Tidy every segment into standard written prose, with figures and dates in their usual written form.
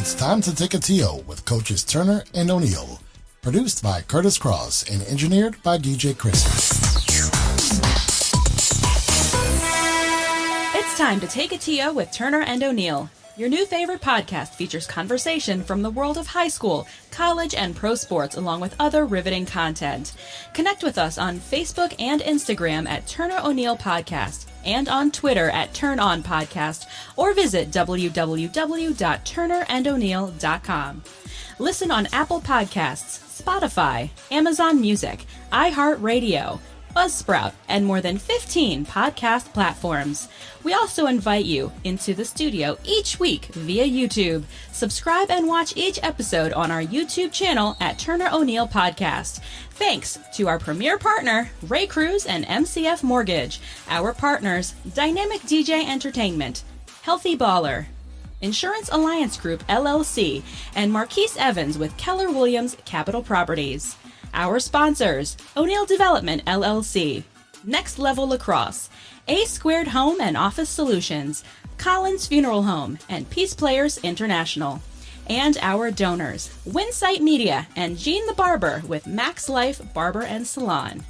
It's time to take a TO with coaches Turner and O'Neill. Produced by Kurtis Cross and engineered by DJ Krissy. It's time to take a TO with Turner and O'Neill. Your new favorite podcast features conversation from the world of high school, college, and pro sports, along with other riveting content. Connect with us on Facebook and Instagram at Turner O'Neill Podcast and on Twitter at Turn On Podcast, or visit www.turnerando'neill.com. Listen on Apple Podcasts, Spotify, Amazon Music, iHeartRadio, Buzzsprout, and more than 15 podcast platforms. We also invite you into the studio each week via YouTube. Subscribe and watch each episode on our YouTube channel at Turner O'Neill Podcast. Thanks to our premier partner, Ray Cruz and MCF Mortgage, our partners, Dynamic DJ Entertainment, Healthy Baller, Insurance Alliance Group, LLC, and Marquise Evans with Keller Williams Capital Properties. Our sponsors, O'Neill Development, LLC, Next Level Lacrosse, A Squared Home and Office Solutions, Collins Funeral Home, and Peace Players International. And our donors, Winsight Media and Gene the Barber with Max Life Barber and Salon.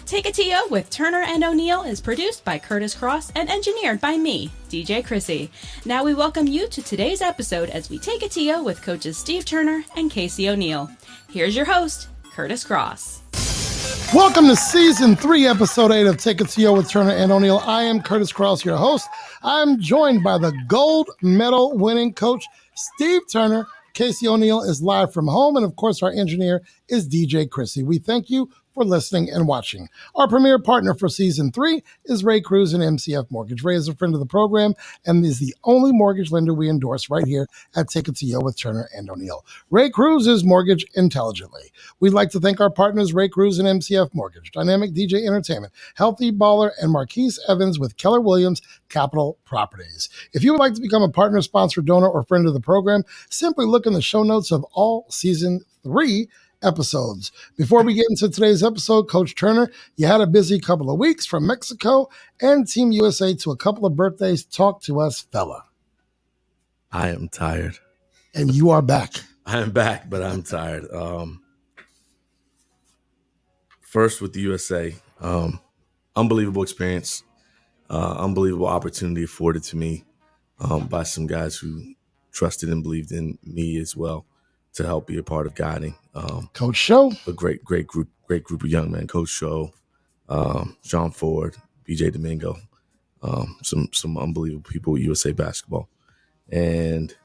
Take a TO with Turner and O'Neill is produced by Kurtis Cross and engineered by me, DJ Krissy. Now we welcome you to today's episode as we take a TO with coaches Steve Turner and Casey O'Neill. Here's your host, Kurtis Cross. Welcome to Season 3, Episode 8 of Take a TO with Turner and O'Neill. I am Kurtis Cross, your host. I'm joined by the gold medal winning coach, Steve Turner. Casey O'Neill is live from home, and of course, our engineer is DJ Krissy. We thank you for listening and watching. Our premier partner for Season 3 is Ray Cruz and MCF Mortgage. Ray is a friend of the program and is the only mortgage lender we endorse right here at Take a TO with Turner and O'Neill. Ray Cruz is mortgage intelligently. We'd like to thank our partners, Ray Cruz and MCF Mortgage, Dynamic DJ Entertainment, Healthy Baller, and Marquise Evans with Keller Williams Capital Properties. If you would like to become a partner, sponsor, donor, or friend of the program, simply look in the show notes of all Season 3 episodes. Before we get into today's episode, Coach Turner, you had a busy couple of weeks from Mexico and Team USA to a couple of birthdays. Talk to us, fella. I am tired. And you are back. I am back, but I'm tired. First with the USA, unbelievable experience, unbelievable opportunity afforded to me by some guys who trusted and believed in me as well to help be a part of guiding. Coach Show. A great group of young men. Coach Show, Sean Ford, BJ Domingo, some unbelievable people with USA basketball. And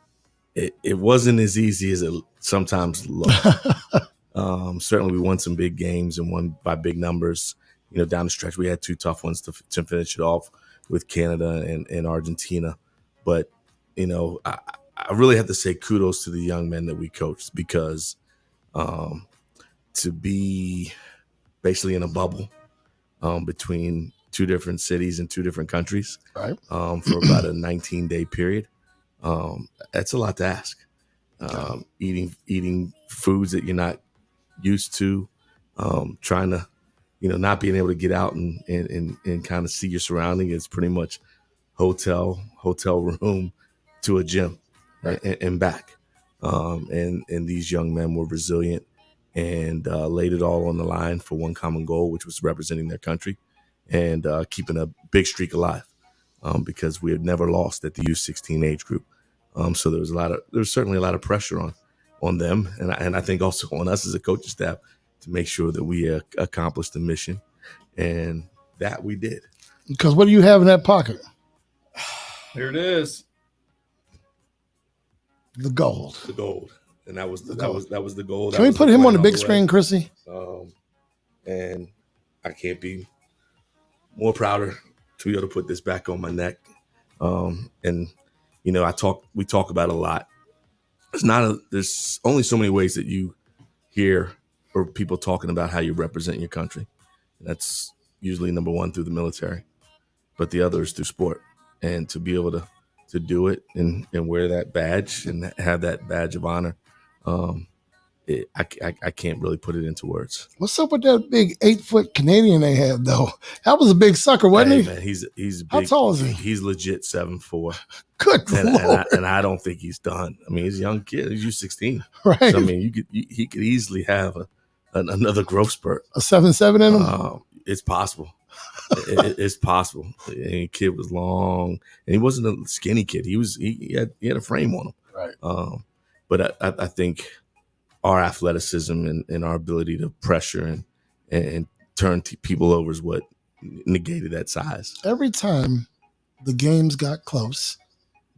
it wasn't as easy as it sometimes looked. Certainly we won some big games and won by big numbers. You know, down the stretch, we had two tough ones to finish it off with Canada and Argentina. But, you know, I really have to say kudos to the young men that we coached because to be basically in a bubble between two different cities and two different countries right. For about a 19-day period, that's a lot to ask. Eating foods that you're not used to, trying to, you know, not being able to get out and kind of see your surroundings. It's pretty much hotel room to a gym. Right. And back. And these young men were resilient and laid it all on the line for one common goal, which was representing their country and keeping a big streak alive because we had never lost at the U16 age group. So there was certainly a lot of pressure on them. And I think also on us as a coaching staff to make sure that we accomplished the mission. And that we did. Because what do you have in that pocket? Here it is. The gold. The gold. And that was the gold. Can we put him on the big screen, Krissy? And I can't be more prouder to be able to put this back on my neck. And you know, we talk about it a lot. There's only so many ways that you hear or people talking about how you represent your country. And that's usually number one through the military, but the other is through sport. And to be able to do it and wear that badge and have that badge of honor, I can't really put it into words. What's up with that big 8-foot Canadian they had though? That was a big sucker, wasn't he? Man, he's big. How tall is he? He's legit 7'4". Good Lord. And I don't think he's done. I mean, he's a young kid. He's 16. Right. So, I mean, he could easily have another growth spurt. A 7'7" in him? It's possible. It's possible. And the kid was long, and he wasn't a skinny kid. He had a frame on him. Right. But I think our athleticism and our ability to pressure and turn people over is what negated that size. Every time the games got close,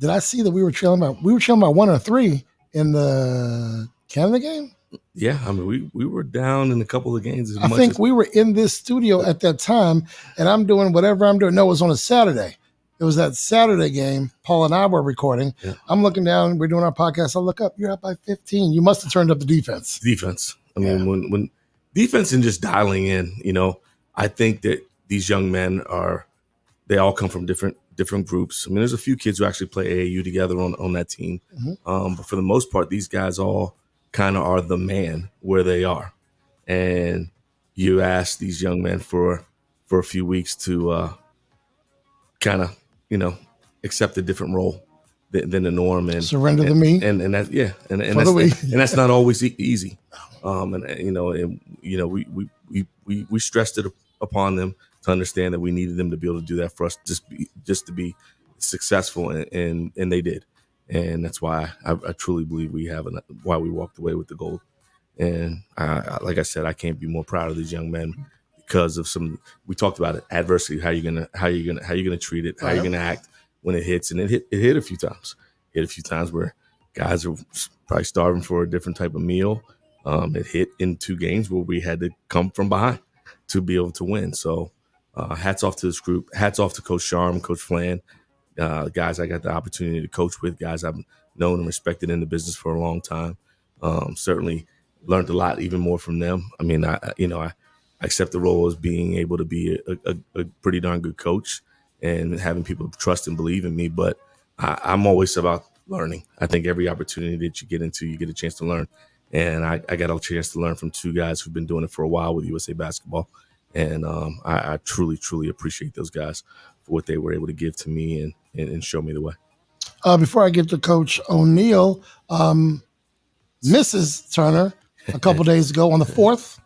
did I see that we were trailing by 1 or 3 in the Canada game? Yeah, I mean, we were down in a couple of games. I think we were in this studio at that time, and I'm doing whatever I'm doing. No, it was on a Saturday. It was that Saturday game. Paul and I were recording. Yeah. I'm looking down. We're doing our podcast. I look up. You're up by 15. You must have turned up the defense. Defense. I mean, when defense and just dialing in, I think that these young men they all come from different groups. I mean, there's a few kids who actually play AAU together on that team. Mm-hmm. But for the most part, these guys all kind of are the man where they are. And you ask these young men for a few weeks to kind of, accept a different role than the norm and surrender to me. And that, yeah. And that's not always easy. We stressed it upon them to understand that we needed them to be able to do that for us just to be successful. And they did. And that's why I truly believe why we walked away with the gold. And like I said, I can't be more proud of these young men because of we talked about it, adversity, how you're gonna treat it, how you're gonna act when it hits. And it hit a few times. Hit a few times where guys are probably starving for a different type of meal. It hit in 2 games where we had to come from behind to be able to win. So hats off to this group. Hats off to Coach Sharm, Coach Flan. Guys I got the opportunity to coach with, guys I've known and respected in the business for a long time. Certainly learned a lot, even more from them. I mean, I accept the role as being able to be a pretty darn good coach and having people trust and believe in me. But I'm always about learning. I think every opportunity that you get into, you get a chance to learn. And I got a chance to learn from 2 guys who've been doing it for a while with USA Basketball. And I truly, truly appreciate those guys for what they were able to give to me and show me the way. Before I get to Coach O'Neal, Mrs. Turner a couple days ago on the 4th,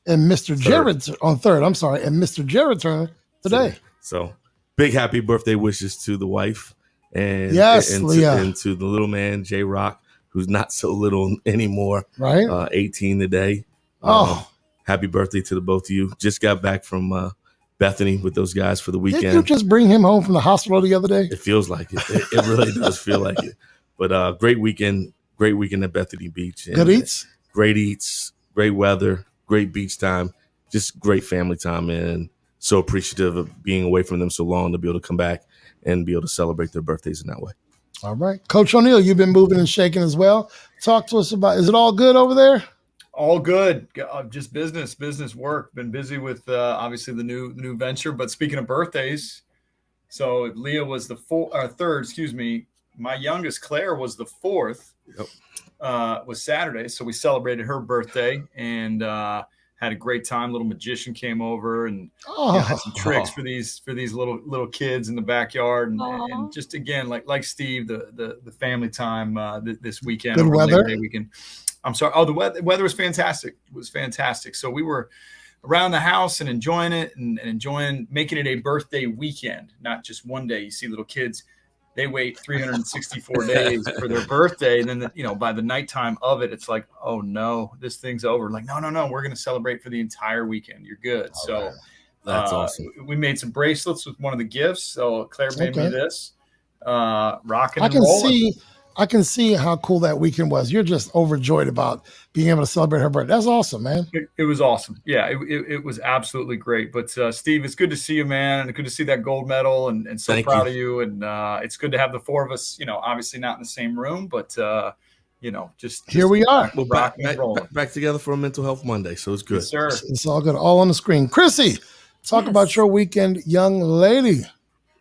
and Mr. Jared on 3rd. I'm sorry, and Mr. Jared Turner today. So big happy birthday wishes to the wife and Leah. And to the little man J Rock, who's not so little anymore. Right, 18 today. Happy birthday to the both of you. Just got back from Bethany with those guys for the weekend. Did you just bring him home from the hospital the other day? It feels like it. It really does feel like it. But great weekend at Bethany Beach. And good eats? Great eats, great weather, great beach time, just great family time. And so appreciative of being away from them so long to be able to come back and be able to celebrate their birthdays in that way. All right. Coach O'Neal, you've been moving and shaking as well. Talk to us about, is it all good over there? All good. Just business work. Been busy with obviously the new venture. But speaking of birthdays, so Leah was the 3rd. Excuse me. My youngest Claire was the 4th. Yep. Was Saturday, so we celebrated her birthday and had a great time. Little magician came over and had some tricks for these little kids in the backyard and just again like Steve, the family time this weekend. Good weather. Labor Day weekend. I'm sorry. Oh, the weather was fantastic. It was fantastic. So we were around the house and enjoying it and enjoying making it a birthday weekend, not just one day. You see little kids, they wait 364 days for their birthday. And then, by the nighttime of it, it's like, oh no, this thing's over. Like, no, we're going to celebrate for the entire weekend. You're good. All so right. That's awesome. We made some bracelets with one of the gifts. So Claire made me this, rocking and rolling. I can see how cool that weekend was. You're just overjoyed about being able to celebrate her birthday. That's awesome, man. It was awesome. Yeah, it was absolutely great. But Steve, it's good to see you, man, and good to see that gold medal, and so Thank proud you. of you. And it's good to have the 4 of us. Obviously not in the same room, but just here we are. Well, back together for a Mental Health Monday, so it's good. Yes, sir. It's all good. All on the screen. Krissy, talk about your weekend, young lady.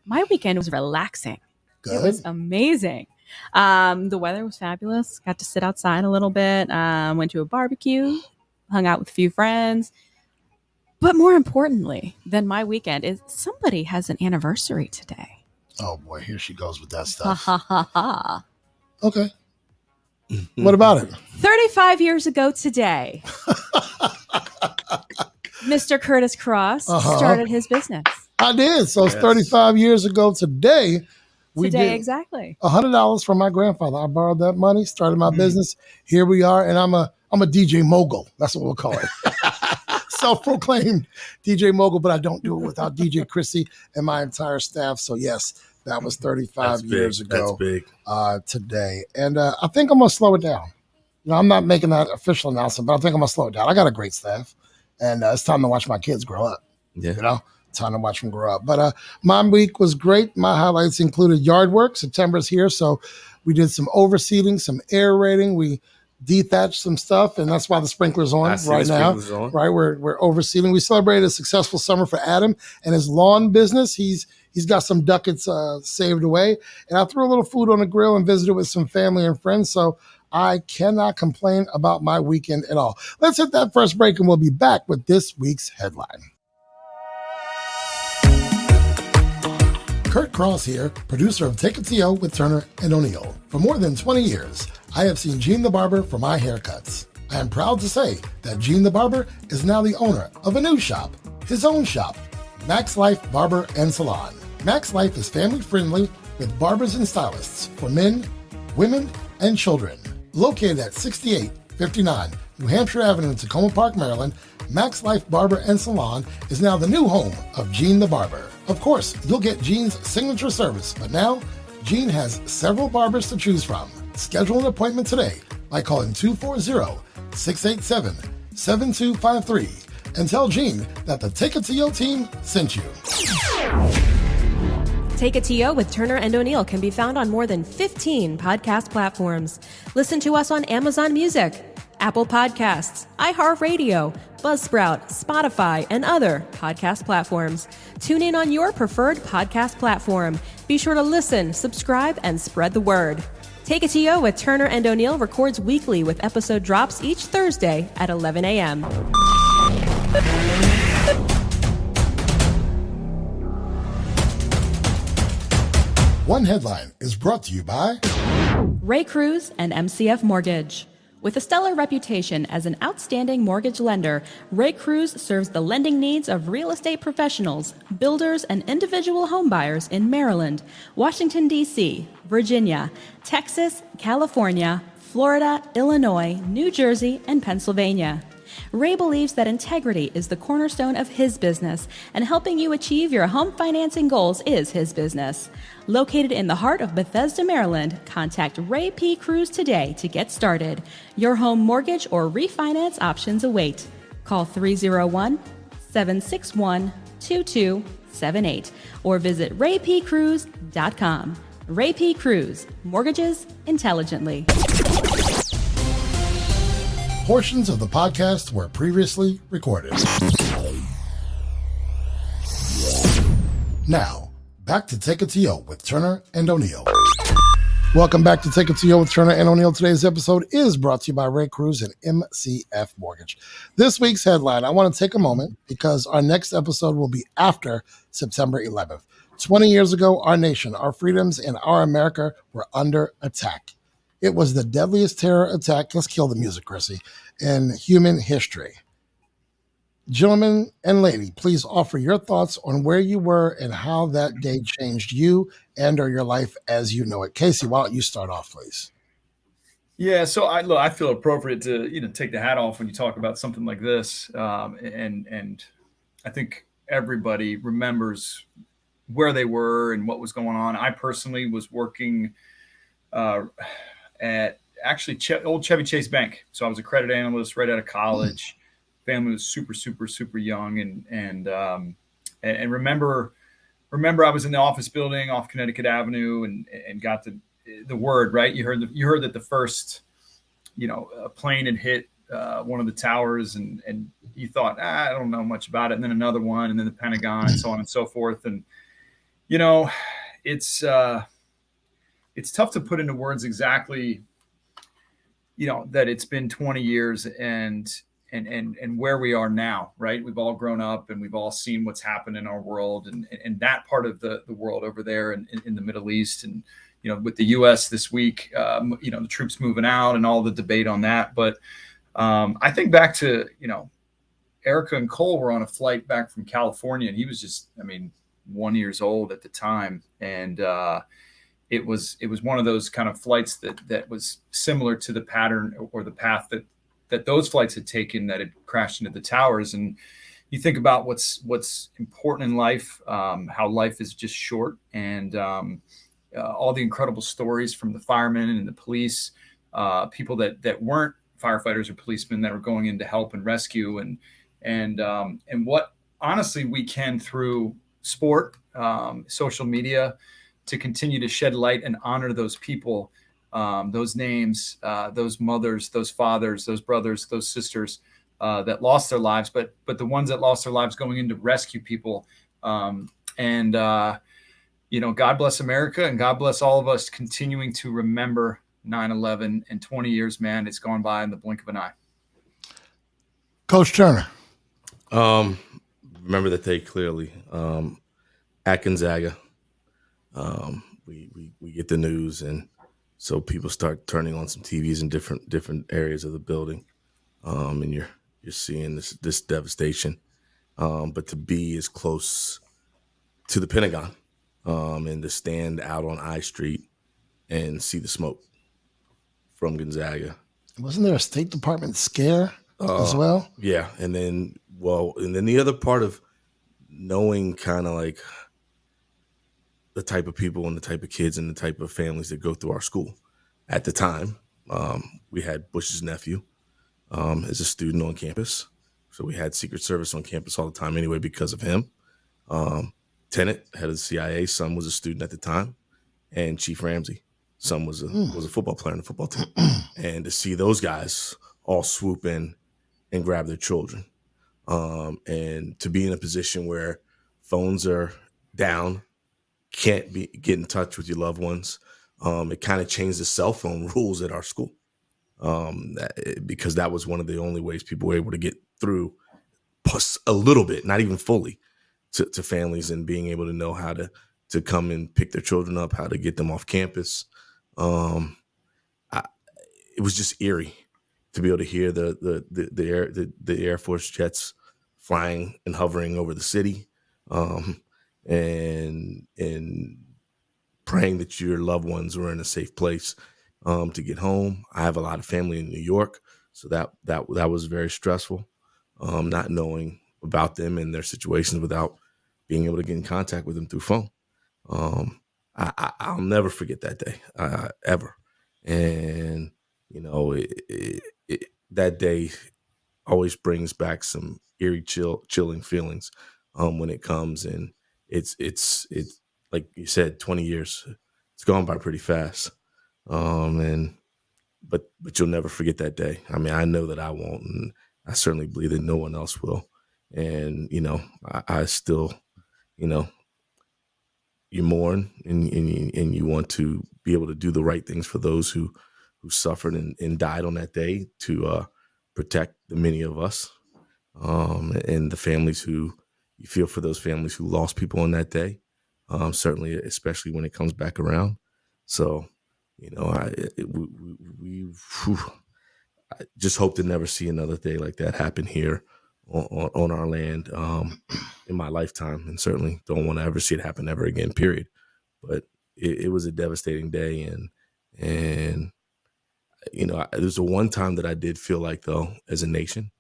My weekend was relaxing. Good. It was amazing. The weather was fabulous. Got to sit outside a little bit. Went to a barbecue, hung out with a few friends. But more importantly than my weekend is somebody has an anniversary today. Oh boy, here she goes with that Ha stuff. ha ha ha. Okay. What about it? 35 years ago today, Mr. Kurtis Cross started his business. I did. So it's Yes. 35 years ago today. We did Exactly. $100 from my grandfather. I borrowed that money, started my business. Here we are, and I'm a DJ mogul. That's what we'll call it. Self-proclaimed DJ mogul, but I don't do it without DJ Krissy and my entire staff. So yes, that was 35 years ago. That's big. Today, and I think I'm gonna slow it down. I'm not making that official announcement, but I think I'm gonna slow it down. I got a great staff, and it's time to watch my kids grow up. Yeah. Time to watch them grow up. But my week was great. My highlights included yard work. September's here, so we did some overseeding, some aerating. We dethatched some stuff, and that's why the sprinkler's on right now. Right, we're overseeding. We celebrated a successful summer for Adam and his lawn business. He's got some ducats saved away, and I threw a little food on the grill and visited with some family and friends. So I cannot complain about my weekend at all. Let's hit that first break, and we'll be back with this week's headline. Kurt Cross here, producer of Take It to Yo with Turner and O'Neill. For more than 20 years, I have seen Gene the Barber for my haircuts. I am proud to say that Gene the Barber is now the owner of a new shop, his own shop, Max Life Barber and Salon. Max Life is family friendly with barbers and stylists for men, women, and children. Located at 6859 New Hampshire Avenue in Tacoma Park, Maryland, Max Life Barber and Salon is now the new home of Gene the Barber. Of course, you'll get Gene's signature service, but now Gene has several barbers to choose from. Schedule an appointment today by calling 240-687-7253 and tell Gene that the Take It to Yo team sent you. Take It to Yo with Turner and O'Neill can be found on more than 15 podcast platforms. Listen to us on Amazon Music, Apple Podcasts, iHeartRadio, Buzzsprout, Spotify, and other podcast platforms. Tune in on your preferred podcast platform. Be sure to listen, subscribe, and spread the word. Take It to Yo with Turner and O'Neill records weekly with episode drops each Thursday at 11 a.m. One Headline is brought to you by Ray Cruz and MCF Mortgage. With a stellar reputation as an outstanding mortgage lender, Ray Cruz serves the lending needs of real estate professionals, builders, and individual homebuyers in Maryland, Washington, D.C., Virginia, Texas, California, Florida, Illinois, New Jersey, and Pennsylvania. Ray believes that integrity is the cornerstone of his business, and helping you achieve your home financing goals is his business. Located in the heart of Bethesda, Maryland, contact Ray P. Cruz today to get started. Your home mortgage or refinance options await. Call 301-761-2278 or visit raypcruz.com. Ray P. Cruz, mortgages intelligently. portions of the podcast were previously recorded. Now, back to Take It to Yo with Turner and O'Neill. Welcome back to Take It to Yo with Turner and O'Neill. Today's episode is brought to you by Ray Cruz and MCF Mortgage. This week's headline, I want to take a moment because our next episode will be after September 11th. 20 years ago, our nation, our freedoms, and our America were under attack. It was the deadliest terror attack, let's kill the music, Krissy, in human history. Gentlemen and lady, please offer your thoughts on where you were and how that day changed you and or your life as you know it. Casey, why don't you start off, please? Yeah, so I feel appropriate to take the hat off when you talk about something like this, and I think everybody remembers where they were and what was going on. I personally was working at actually old Chevy Chase Bank, so I was a credit analyst right out of college. Family was super young, and remember I was in the office building off Connecticut Avenue and got the word, right? You heard that the first a plane had hit one of the towers, and you thought, I don't know much about it, and then another one, and then the Pentagon, and so on and so forth. And it's it's tough to put into words exactly, that it's been 20 years and where we are now, right? We've all grown up and we've all seen what's happened in our world and that part of the world over there in the Middle East. And, with the U.S. this week, the troops moving out and all the debate on that. But I think back to, Erica and Cole were on a flight back from California, and he was just, 1 year old at the time. And it was one of those kind of flights that was similar to the pattern or the path that those flights had taken that had crashed into the towers. And you think about what's important in life, how life is just short, and all the incredible stories from the firemen and the police, people that weren't firefighters or policemen that were going in to help and rescue, and what honestly we can through sport, social media, to continue to shed light and honor those people, those names, those mothers, those fathers, those brothers, those sisters that lost their lives, but the ones that lost their lives going in to rescue people. God bless America, and God bless all of us continuing to remember 9/11. And 20 years, man, it's gone by in the blink of an eye. Coach Turner. Remember that day clearly. At Gonzaga, we get the news, and so people start turning on some TVs in different areas of the building, and you're seeing this devastation. But to be as close to the Pentagon, and to stand out on I Street and see the smoke from Gonzaga. Wasn't there a State Department scare as well? Yeah, and then the other part of knowing kind of like the type of people and the type of kids and the type of families that go through our school. At the time, we had Bush's nephew as a student on campus. So we had Secret Service on campus all the time anyway because of him. Tenet, head of the CIA, son was a student at the time. And Chief Ramsey, son was a football player on the football team. And to see those guys all swoop in and grab their children. And to be in a position where phones are down, can't get in touch with your loved ones. It kind of changed the cell phone rules at our school, because that was one of the only ways people were able to get through a little bit, not even fully, to families, and being able to know how to come and pick their children up, how to get them off campus. It was just eerie to be able to hear the Air Force jets flying and hovering over the city, and praying that your loved ones were in a safe place to get home. I have a lot of family in New York, so that was very stressful, not knowing about them and their situations without being able to get in contact with them through phone. I'll never forget that day, ever. And that day always brings back some eerie, chilling feelings when it comes. And it's like you said, 20 years. It's gone by pretty fast. But you'll never forget that day. I mean, I know that I won't, and I certainly believe that no one else will. And I still, you mourn and you want to be able to do the right things for those who suffered and died on that day, to protect the many of us, and the families you feel for those families who lost people on that day. Certainly, especially when it comes back around. So, I just hope to never see another day like that happen here on our land in my lifetime, and certainly don't want to ever see it happen ever again, period. But it was a devastating day, and there's a one time that I did feel like, though, as a nation,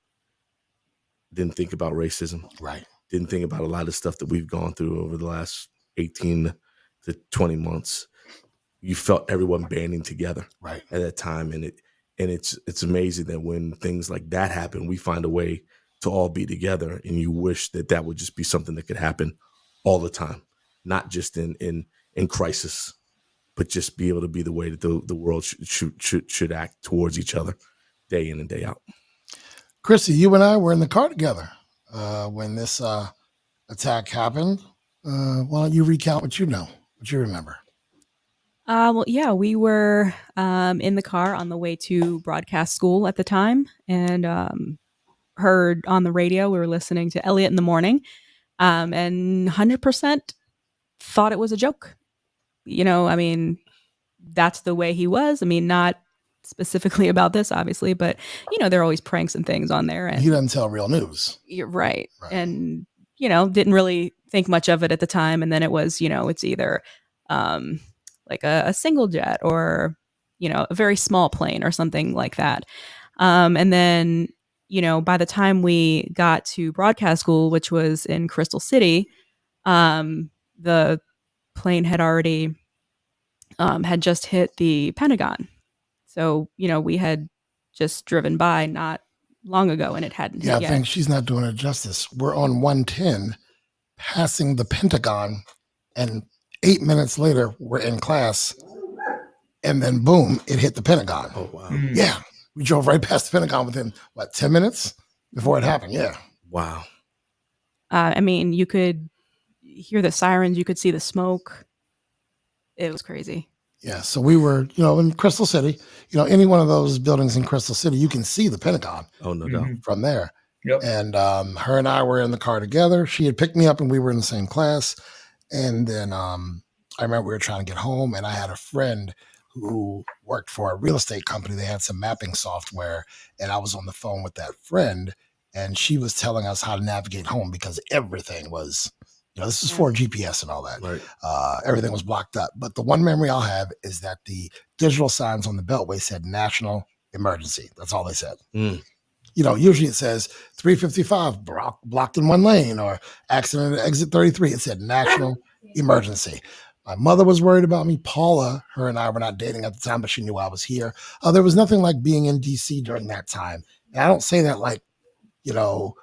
didn't think about racism. Right. Didn't think about a lot of stuff that we've gone through over the last 18 to 20 months. You felt everyone banding together right at that time. And it's amazing that when things like that happen, we find a way to all be together. And you wish that would just be something that could happen all the time, not just in crisis, but just be able to be the way that the world should act towards each other day in and day out. Krissy, you and I were in the car together when this attack happened. Why don't you recount what you remember? Well, yeah, we were in the car on the way to broadcast school at the time, and heard on the radio. We were listening to Elliot in the morning, and 100% thought it was a joke. I mean, that's the way he was. I mean, not specifically about this, obviously, but there are always pranks and things on there. And He doesn't tell real news. you're right. And, didn't really think much of it at the time. And then it was, it's either like a single jet or, a very small plane or something like that. And then, by the time we got to broadcast school, which was in Crystal City, the plane had already had just hit the Pentagon. So, we had just driven by not long ago and it hadn't hit I yet. think she's not doing it justice. We're on 110 passing the Pentagon, and 8 minutes later, we're in class, and then boom, it hit the Pentagon. Oh, wow. Yeah. We drove right past the Pentagon within, 10 minutes before it happened? Yeah. Wow. I mean, you could hear the sirens, you could see the smoke. It was crazy. Yeah. So we were, in Crystal City, any one of those buildings in Crystal City, you can see the Pentagon Oh, no doubt. from there. Yep. And her and I were in the car together. She had picked me up and we were in the same class. And then I remember we were trying to get home, and I had a friend who worked for a real estate company. They had some mapping software, and I was on the phone with that friend, and she was telling us how to navigate home because everything was, this is for GPS and all that. Right. Everything was blocked up. But the one memory I'll have is that the digital signs on the Beltway said national emergency. That's all they said. Mm. Usually it says 355 blocked in one lane, or accident at exit 33. It said national emergency. My mother was worried about me. Paula, her and I were not dating at the time, but she knew I was here. There was nothing like being in DC during that time. And I don't say that like, the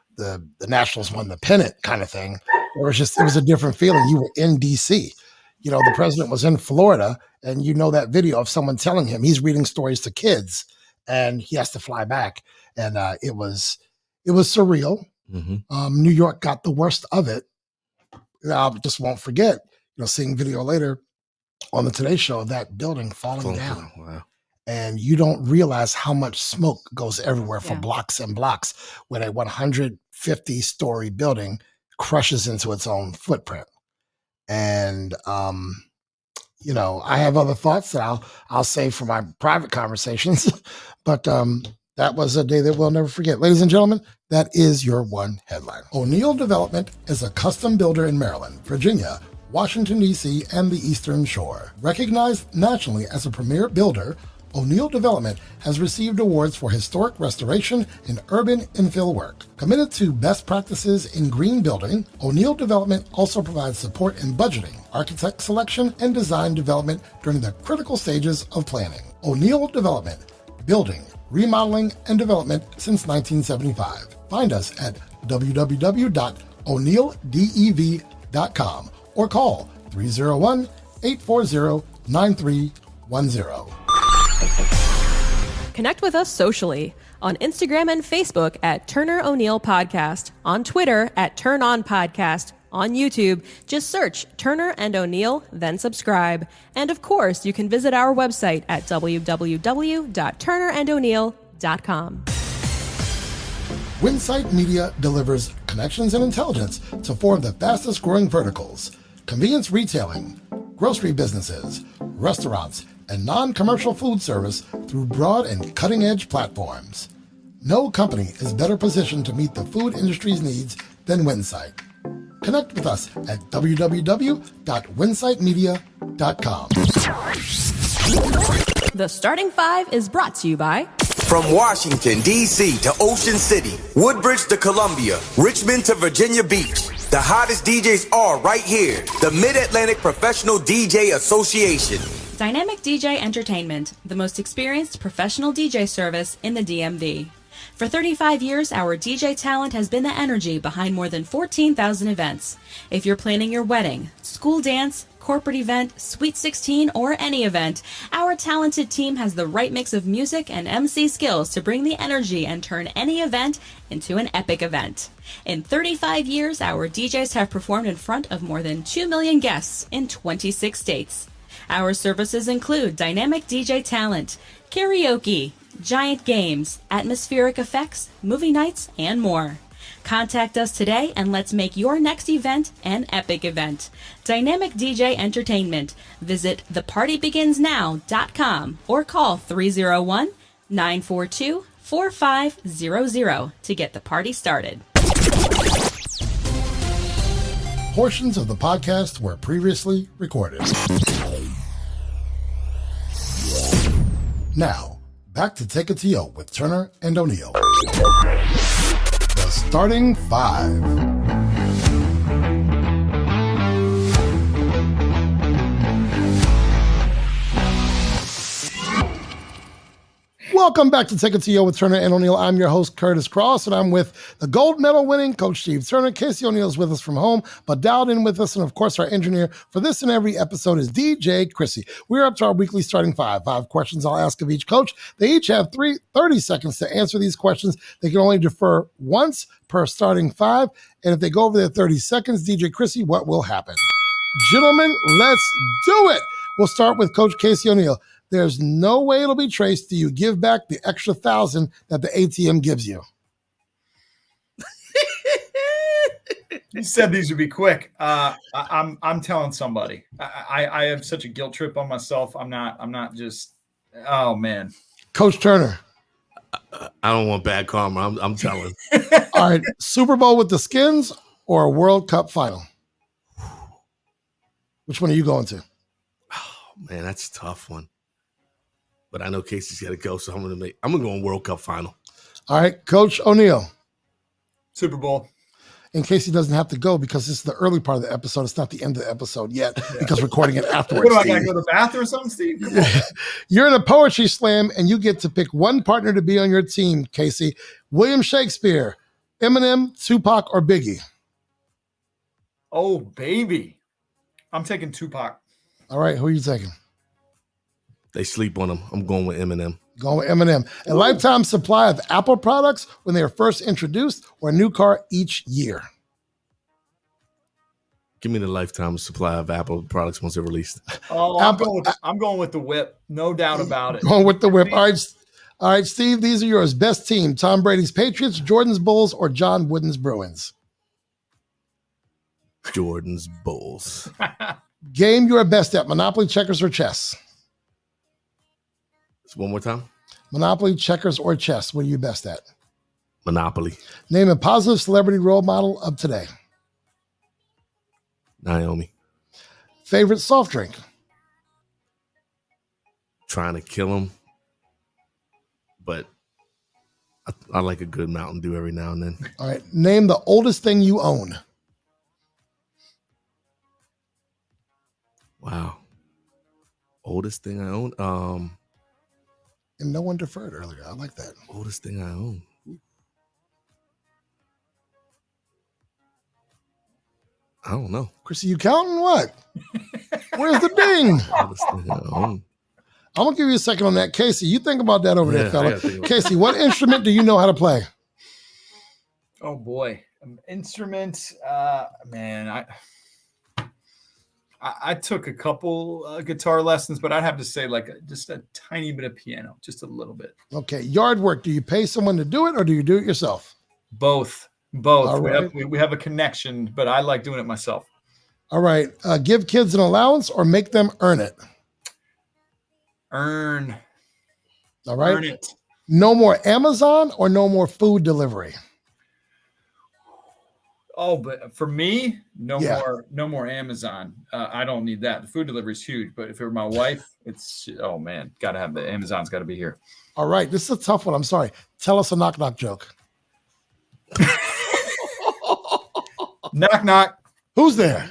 Nationals won the pennant kind of thing. It was a different feeling. You were in DC. The president was in Florida, and that video of someone telling him he's reading stories to kids and he has to fly back. And it was surreal. Mm-hmm. New York got the worst of it. I just won't forget, seeing video later on the Today Show of that building falling down. Wow. And you don't realize how much smoke goes everywhere for Yeah. blocks and blocks when a 150-story building crushes into its own footprint. And, I have other thoughts that I'll save for my private conversations, but that was a day that we'll never forget. Ladies and gentlemen, that is your one headline. O'Neill Development is a custom builder in Maryland, Virginia, Washington, D.C., and the Eastern Shore. Recognized nationally as a premier builder, O'Neill Development has received awards for historic restoration and urban infill work. Committed to best practices in green building, O'Neill Development also provides support in budgeting, architect selection, and design development during the critical stages of planning. O'Neill Development, building, remodeling, and development since 1975. Find us at www.o'neilldev.com or call 301-840-9310. Connect with us socially on Instagram and Facebook at Turner O'Neill Podcast, on Twitter at Turn On Podcast, on YouTube, just search Turner and O'Neill, then subscribe. And of course, you can visit our website at www.turnerando'neill.com. Winsight Media delivers connections and intelligence to four of the fastest growing verticals: convenience retailing, grocery businesses, restaurants, and non-commercial food service through broad and cutting-edge platforms. No company is better positioned to meet the food industry's needs than Winsight. Connect with us at www.winsightmedia.com. The Starting Five is brought to you by From Washington, D.C. to Ocean City, Woodbridge to Columbia, Richmond to Virginia Beach, the hottest DJs are right here. The Mid-Atlantic Professional DJ Association. Dynamic DJ Entertainment, the most experienced professional DJ service in the DMV. For 35 years, our DJ talent has been the energy behind more than 14,000 events. If you're planning your wedding, school dance, corporate event, Sweet 16, or any event, our talented team has the right mix of music and MC skills to bring the energy and turn any event into an epic event. In 35 years, our DJs have performed in front of more than 2 million guests in 26 states. Our services include dynamic DJ talent, karaoke, giant games, atmospheric effects, movie nights, and more. Contact us today and let's make your next event an epic event. Dynamic DJ Entertainment. Visit thepartybeginsnow.com or call 301-942-4500 to get the party started. Portions of the podcast were previously recorded. Now, back to Take It to Yo with Turner and O'Neill. The starting five. Welcome back to Take It to Yo with Turner and O'Neill. I'm your host, Kurtis Cross, and I'm with the gold medal winning Coach Steve Turner. Casey O'Neill's with us from home, but dialed in with us. And of course, our engineer for this and every episode is DJ Krissy. We're up to our weekly starting five. 5 questions I'll ask of each coach. They each have 30 seconds to answer these questions. They can only defer once per starting 5. And if they go over their 30 seconds, DJ Krissy, what will happen? Gentlemen, let's do it. We'll start with Coach Casey O'Neill. There's no way it'll be traced. Do you give back the extra 1,000 that the ATM gives you? You said these would be quick. I'm telling somebody. I have such a guilt trip on myself. I'm not just. Oh man. Coach Turner. I don't want bad karma. I'm telling. All right. Super Bowl with the Skins or a World Cup final? Which one are you going to? Oh man, that's a tough one. But I know Casey's got to go, so I'm gonna go on World Cup final. All right, Coach O'Neill. Super Bowl. In case he doesn't have to go, because this is the early part of the episode. It's not the end of the episode yet, because we're recording it afterwards. What do I got to go to the bathroom or something, Steve? Come on. You're in a poetry slam, and you get to pick one partner to be on your team, Casey. William Shakespeare, Eminem, Tupac, or Biggie? Oh, baby. I'm taking Tupac. All right, who are you taking? They sleep on him. I'm going with Eminem. Going with Eminem. A lifetime supply of Apple products when they were first introduced, or a new car each year? Give me the lifetime supply of Apple products once they're released. Oh, I'm going with the whip. No doubt about it. Going with the whip. All right, Steve, these are yours. Best team, Tom Brady's Patriots, Jordan's Bulls, or John Wooden's Bruins? Jordan's Bulls. Game you are best at, Monopoly, checkers, or chess? One more time. Monopoly, checkers, or chess? What are you best at? Monopoly. Name a positive celebrity role model of today. Naomi. Favorite soft drink? Trying to kill him, but I like a good Mountain Dew every now and then. All right. Name the oldest thing you own. Wow. Oldest thing I own? And no one deferred earlier. I like that. Oldest thing I own. I don't know. Krissy, you counting what? Where's the ding? Oldest thing I own. I'm going to give you a second on that. Casey, you think about that over there, fella. Casey, what instrument do you know how to play? Oh, boy. Instrument, man, I took a couple guitar lessons, but I'd have to say just a tiny bit of piano, just a little bit. Okay. Yard work. Do you pay someone to do it or do you do it yourself? Both. All right. We have a connection, but I like doing it myself. All right. Give kids an allowance or make them earn it? Earn. All right. Earn it. No more Amazon or no more food delivery? Oh, but for me, no more Amazon. I don't need that. The food delivery is huge, but if it were my wife, it's, oh man, got to have the Amazon's got to be here. All right. This is a tough one. I'm sorry. Tell us a knock joke. Knock, knock. Who's there?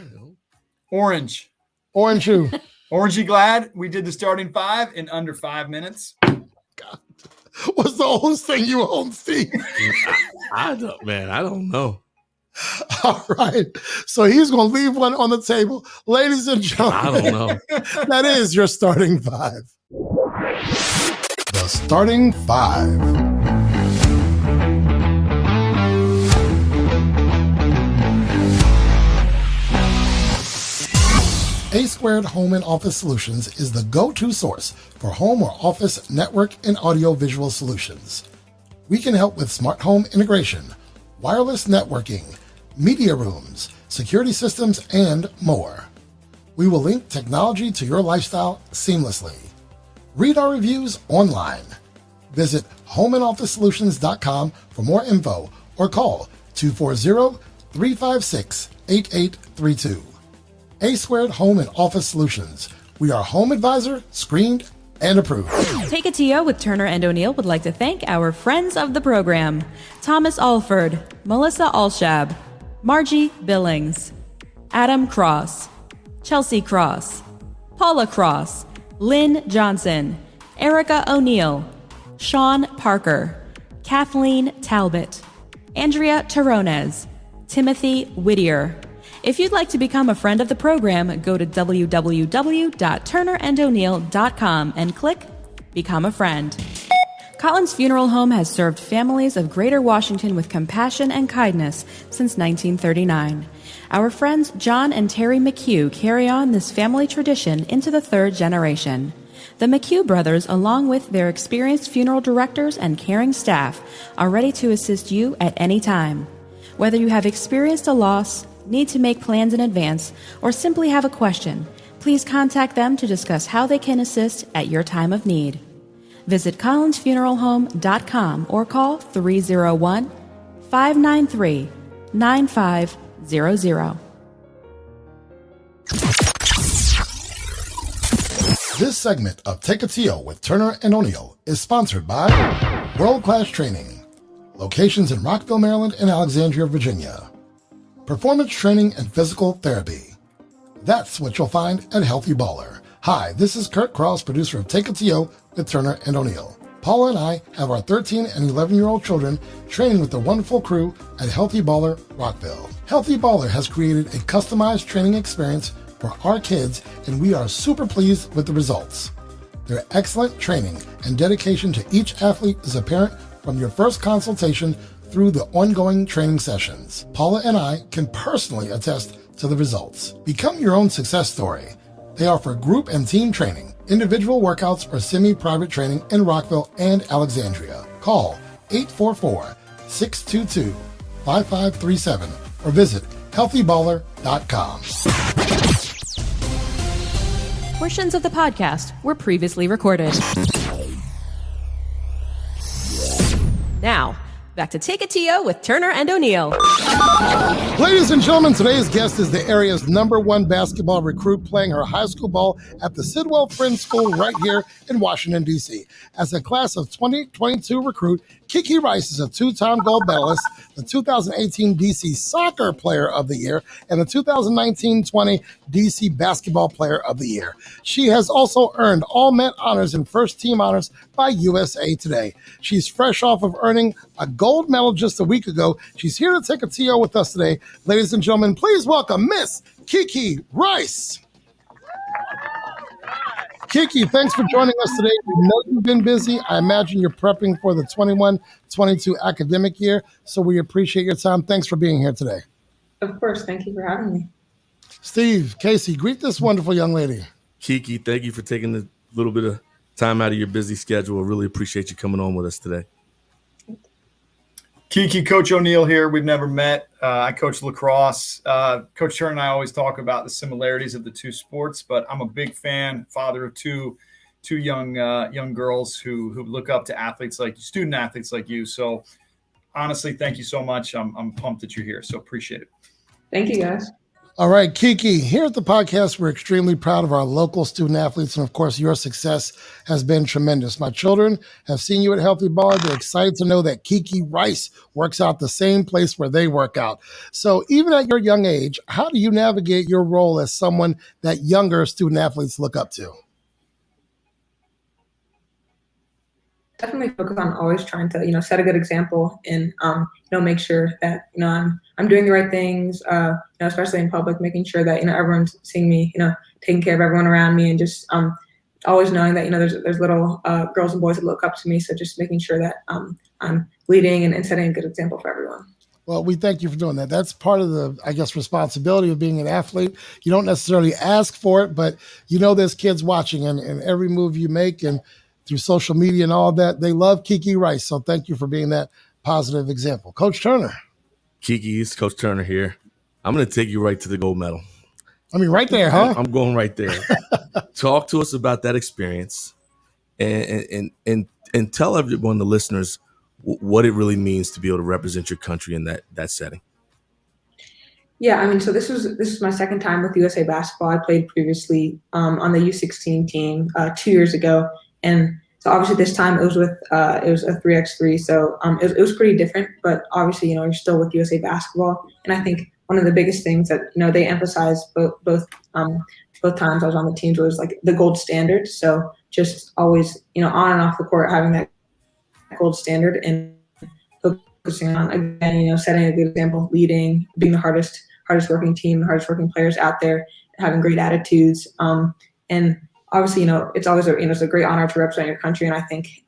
Orange. Orange who? Orangey Glad. We did the starting 5 in under 5 minutes. God. What's the oldest thing you own, Steve? I don't know. All right. So he's going to leave one on the table. Ladies and gentlemen, I don't know. That is your starting 5. The starting 5. A² Home and Office Solutions is the go-to source for home or office network and audio-visual solutions. We can help with smart home integration, wireless networking, media rooms, security systems, and more. We will link technology to your lifestyle seamlessly. Read our reviews online. Visit homeandofficesolutions.com for more info or call 240-356-8832. A² Home and Office Solutions. We are Home Advisor, screened, and approved. Take It To You with Turner and O'Neill would like to thank our friends of the program: Thomas Alford, Melissa Alshab, Margie Billings, Adam Cross, Chelsea Cross, Paula Cross, Lynn Johnson, Erica O'Neill, Sean Parker, Kathleen Talbot, Andrea Tarones, Timothy Whittier. If you'd like to become a friend of the program, go to www.turnerando'neill.com and click Become a Friend. Collins Funeral Home has served families of Greater Washington with compassion and kindness since 1939. Our friends John and Terry McHugh carry on this family tradition into the third generation. The McHugh brothers, along with their experienced funeral directors and caring staff, are ready to assist you at any time. Whether you have experienced a loss, need to make plans in advance, or simply have a question, please contact them to discuss how they can assist at your time of need. Visit collinsfuneralhome.com or call 301-593-9500. This segment of Take It To You with Turner and O'Neill is sponsored by World Class Training, locations in Rockville, Maryland and Alexandria, Virginia. Performance training and physical therapy. That's what you'll find at Healthy Baller. Hi, this is Kurt Cross, producer of Take It To You with Turner and O'Neill. Paula and I have our 13 and 11-year-old children training with the wonderful crew at Healthy Baller Rockville. Healthy Baller has created a customized training experience for our kids, and we are super pleased with the results. Their excellent training and dedication to each athlete is apparent from your first consultation through the ongoing training sessions. Paula and I can personally attest to the results. Become your own success story. They offer group and team training, individual workouts, or semi-private training in Rockville and Alexandria. Call 844-622-5537 or visit healthyballer.com. Portions of the podcast were previously recorded. Now, back to Take It To You with Turner and O'Neill. Ladies and gentlemen, today's guest is the area's #1 basketball recruit playing her high school ball at the Sidwell Friends School right here in Washington, D.C. As a class of 2022 recruit, Kiki Rice is a two-time gold medalist, the 2018 D.C. Soccer Player of the Year, and the 2019-20 D.C. Basketball Player of the Year. She has also earned all-Met honors and first-team honors by USA Today. She's fresh off of earning a gold medal just a week ago. She's here to take a TO with us today. Ladies and gentlemen, please welcome Miss Kiki Rice. Kiki, thanks for joining us today. We know you've been busy. I imagine you're prepping for the 21-22 academic year, so we appreciate your time. Thanks for being here today. Of course. Thank you for having me. Steve, Casey, greet this wonderful young lady. Kiki, thank you for taking a little bit of time out of your busy schedule. I really appreciate you coming on with us today. Kiki, Coach O'Neill here. We've never met. I coach lacrosse. Coach Turner and I always talk about the similarities of the two sports, but I'm a big fan, father of two young girls who look up to athletes like student athletes like you. So honestly, thank you so much. I'm pumped that you're here. So appreciate it. Thank you, guys. All right, Kiki, here at the podcast, we're extremely proud of our local student athletes. And of course, your success has been tremendous. My children have seen you at Healthy Baller. They're excited to know that Kiki Rice works out the same place where they work out. So even at your young age, how do you navigate your role as someone that younger student athletes look up to? Definitely focus on always trying to, set a good example and, make sure that, I'm doing the right things, especially in public, making sure that, everyone's seeing me, taking care of everyone around me and just always knowing that, there's little girls and boys that look up to me. So just making sure that I'm leading and setting a good example for everyone. Well, we thank you for doing that. That's part of the, I guess, responsibility of being an athlete. You don't necessarily ask for it, but you know there's kids watching, and every move you make and through social media and all that, they love Kiki Rice. So thank you for being that positive example. Coach Turner. Kiki, it's Coach Turner here. I'm going to take you right to the gold medal. I mean, right there, huh? I'm going right there. Talk to us about that experience and tell everyone, the listeners, what it really means to be able to represent your country in that setting. Yeah, I mean, so this was my second time with USA Basketball. I played previously on the U16 team 2 years ago, and so obviously this time it was a 3x3, so it was pretty different. But obviously, you're still with USA Basketball, and I think one of the biggest things that they emphasized both times I was on the teams was like the gold standard. So just always on and off the court having that gold standard and focusing on, again, setting a good example, leading, being the hardest working team, the hardest working players out there, having great attitudes. And obviously, it's always it's a great honor to represent your country. And I think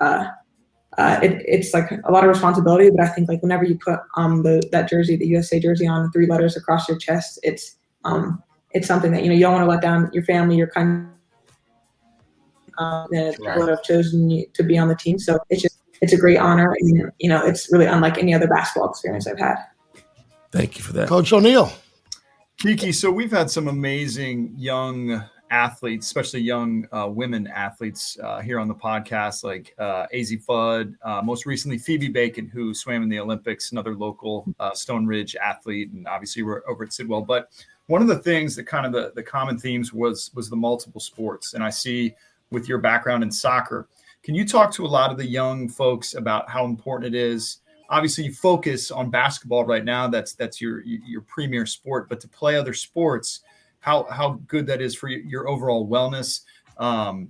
it's like a lot of responsibility, but I think like whenever you put that jersey, the USA jersey on, 3 letters across your chest, it's something that, you don't want to let down your family, your country, that people that have chosen you to be on the team. So it's a great honor, and it's really unlike any other basketball experience I've had. Thank you for that. Coach O'Neal. Kiki, so we've had some amazing young athletes, especially young women athletes here on the podcast, like AZ Fudd, most recently Phoebe Bacon, who swam in the Olympics, another local Stone Ridge athlete, and obviously we're over at Sidwell. But one of the things that kind of the common themes was the multiple sports. And I see with your background in soccer, can you talk to a lot of the young folks about how important it is? Obviously, you focus on basketball right now. That's your premier sport. But to play other sports, how good that is for your overall wellness,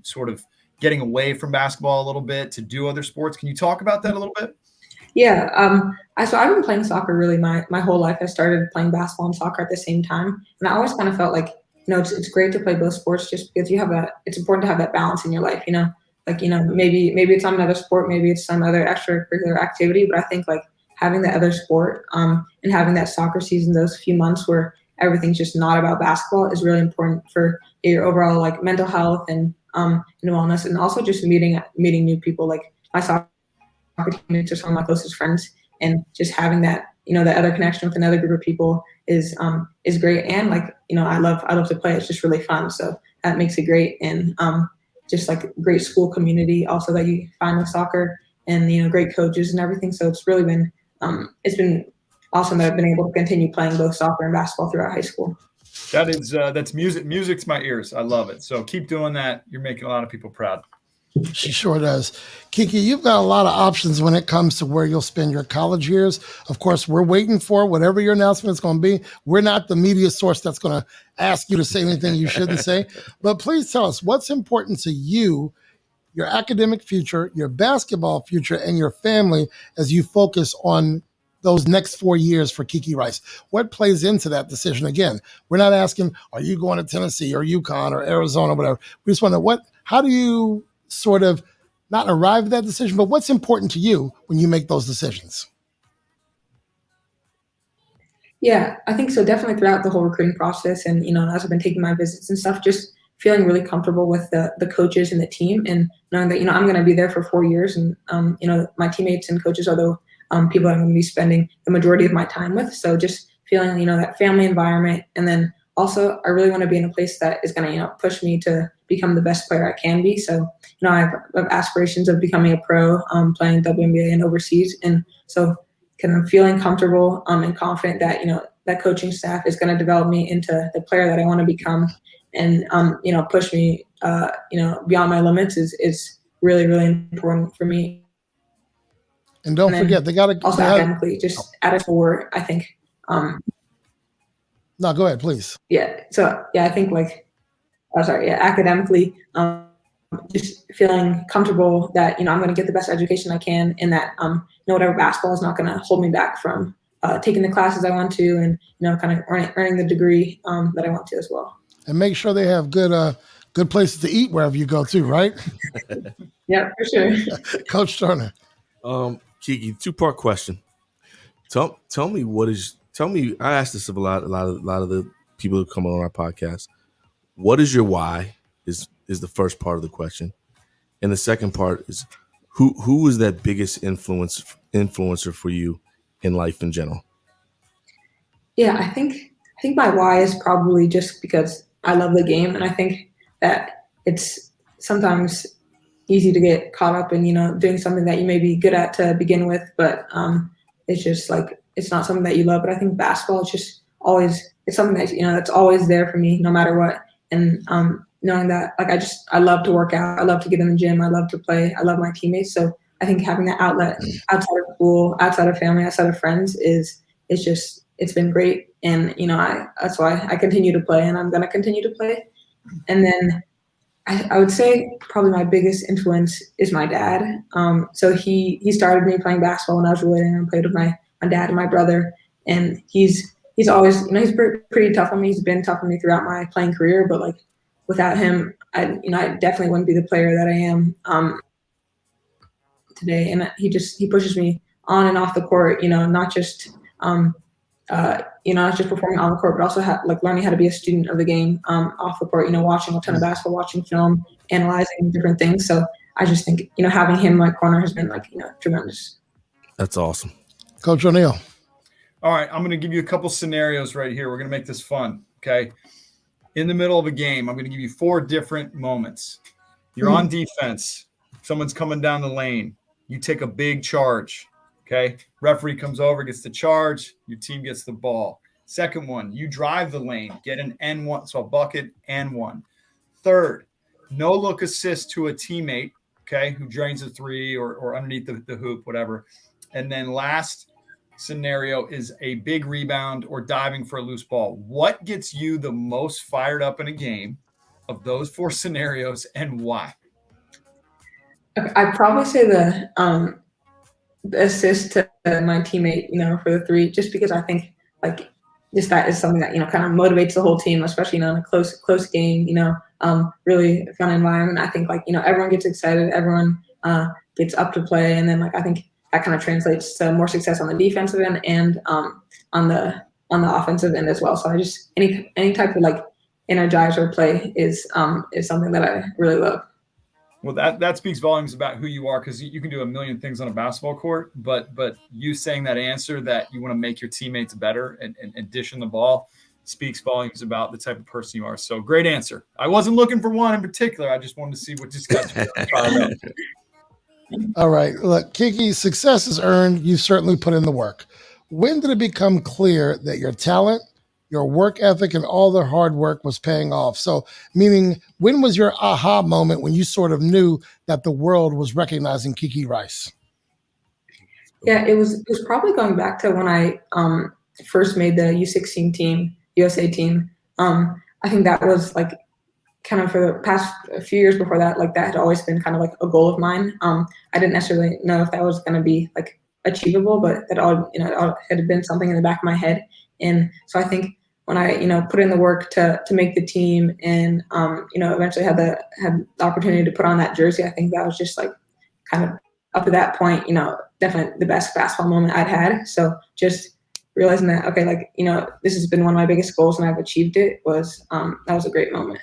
sort of getting away from basketball a little bit to do other sports. Can you talk about that a little bit? Yeah. So I've been playing soccer really my whole life. I started playing basketball and soccer at the same time. And I always kind of felt like, it's great to play both sports just because it's important to have that balance in your life, Like, maybe it's on another sport, maybe it's some other extracurricular activity, but I think like having that other sport and having that soccer season, those few months where everything's just not about basketball is really important for your overall like mental health and wellness, and also just meeting new people. Like my soccer teammates are some of my closest friends, and just having that that other connection with another group of people is great. And like I love to play. It's just really fun, so that makes it great. And just like great school community also that you find with soccer, and great coaches and everything. So it's really been awesome that I've been able to continue playing both soccer and basketball throughout high school. That's music. Music's my ears. I love it. So keep doing that. You're making a lot of people proud. She sure does. Kiki, you've got a lot of options when it comes to where you'll spend your college years. Of course, we're waiting for whatever your announcement is going to be. We're not the media source that's going to ask you to say anything you shouldn't say. But please tell us what's important to you, your academic future, your basketball future, and your family as you focus on those next 4 years for Kiki Rice. What plays into that decision? Again, we're not asking, are you going to Tennessee or UConn or Arizona or whatever. We just want to know how do you sort of not arrive at that decision, but what's important to you when you make those decisions? Yeah, I think so. Definitely throughout the whole recruiting process, and as I've been taking my visits and stuff, just feeling really comfortable with the coaches and the team, and knowing that I'm going to be there for 4 years, and my teammates and coaches are the people I'm going to be spending the majority of my time with. So just feeling that family environment, and then also I really want to be in a place that is going to push me to become the best player I can be. So I have aspirations of becoming a pro, playing WNBA and overseas, and so kind of feeling comfortable and confident that that coaching staff is going to develop me into the player that I want to become, and push me beyond my limits is really, really important for me. And don't forget, they got to also academically just at a 4, I think. No, go ahead, please. Yeah. So yeah, I think academically, just feeling comfortable that I'm going to get the best education I can, and that whatever basketball is not going to hold me back from taking the classes I want to, and kind of earning the degree that I want to as well. And make sure they have good places to eat wherever you go too, right? Yeah, for sure. Coach Turner. Kiki, 2-part question. Tell me. I asked this of a lot of the people who come on our podcast. What is your why? Is the first part of the question, and the second part is who is that biggest influencer for you in life in general? Yeah, I think my why is probably just because I love the game, and I think that it's sometimes easy to get caught up in doing something that you may be good at to begin with, but it's just like it's not something that you love. But I think basketball is just always it's something that that's always there for me no matter what. And knowing that like I love to work out, I love to get in the gym, I love to play, I love my teammates. So I think having that outlet outside of school, outside of family, outside of friends it's been great. And that's why I continue to play, and I'm gonna continue to play. And then I would say probably my biggest influence is my dad. So he started me playing basketball when I was really young. I played with my dad and my brother, and he's always he's pretty tough on me. He's been tough on me throughout my playing career, but like without him, I definitely wouldn't be the player that I am today. And he pushes me on and off the court. Not just not just performing on the court, but also learning how to be a student of the game off the court. Watching a ton of basketball, watching film, analyzing different things. So I just think having him in my corner has been tremendous. That's awesome, Coach O'Neal. All right, I'm going to give you a couple scenarios right here. We're going to make this fun. Okay, in the middle of a game, I'm going to give you 4 different moments. You're on defense. Someone's coming down the lane. You take a big charge. Okay, referee comes over, gets the charge. Your team gets the ball. Second one, you drive the lane, get an N1, so a bucket and one. Third, no look assist to a teammate, okay, who drains a 3 or underneath the hoop, whatever. And then last scenario is a big rebound or diving for a loose ball. What gets you the most fired up in a game of those 4 scenarios, and why? I'd probably say the assist to my teammate, for the 3, just because I think just that is something that kind of motivates the whole team, especially in a close game. Really fun environment. I think everyone gets excited, everyone gets up to play, and then I think that kind of translates to more success on the defensive end and on the offensive end as well. So I just any type of energizer play is something that I really love. Well, that speaks volumes about who you are, because you can do a million things on a basketball court, but you saying that answer that you want to make your teammates better and dishing the ball speaks volumes about the type of person you are. So great answer. I wasn't looking for one in particular. I just wanted to see what just got you. All right. Look, Kiki, success is earned. You've certainly put in the work. When did it become clear that your talent, your work ethic, and all the hard work was paying off? So, meaning, when was your aha moment when you sort of knew that the world was recognizing Kiki Rice? Yeah, it was probably going back to when I first made the U16 team, USA team. I think that was kind of for the past few years before that, that had always been kind of a goal of mine. I didn't necessarily know if that was going to be achievable, but that all had been something in the back of my head. And so I think when I put in the work to make the team and eventually had the opportunity to put on that jersey, I think that was just kind of up to that point, definitely the best basketball moment I'd had. So just realizing that, okay, this has been one of my biggest goals and I've achieved it was that was a great moment.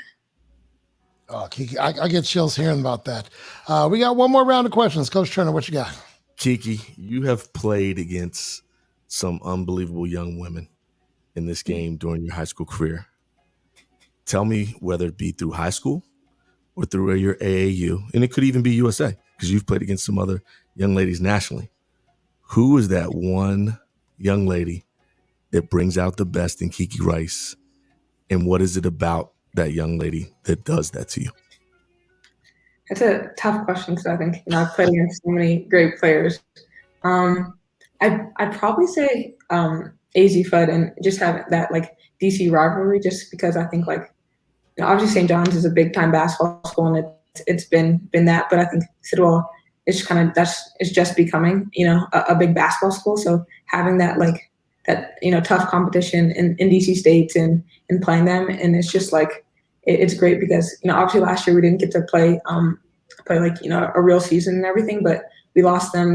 Oh, Kiki, I get chills hearing about that. We got one more round of questions. Coach Turner, what you got? Kiki, you have played against some unbelievable young women in this game during your high school career. Tell me, whether it be through high school or through your AAU, and it could even be USA, because you've played against some other young ladies nationally. Who is that one young lady that brings out the best in Kiki Rice, and what is it about that young lady that does that to you? It's a tough question because I think I've played against so many great players. I'd probably say AZ Fudd, and just have that DC rivalry, just because I think obviously St. John's is a big time basketball school and it's been that, but I think Sidwell is it's just becoming a big basketball school. So having that tough competition in DC states and playing them, and it's just it's great because obviously last year we didn't get to play a real season and everything, but we lost them,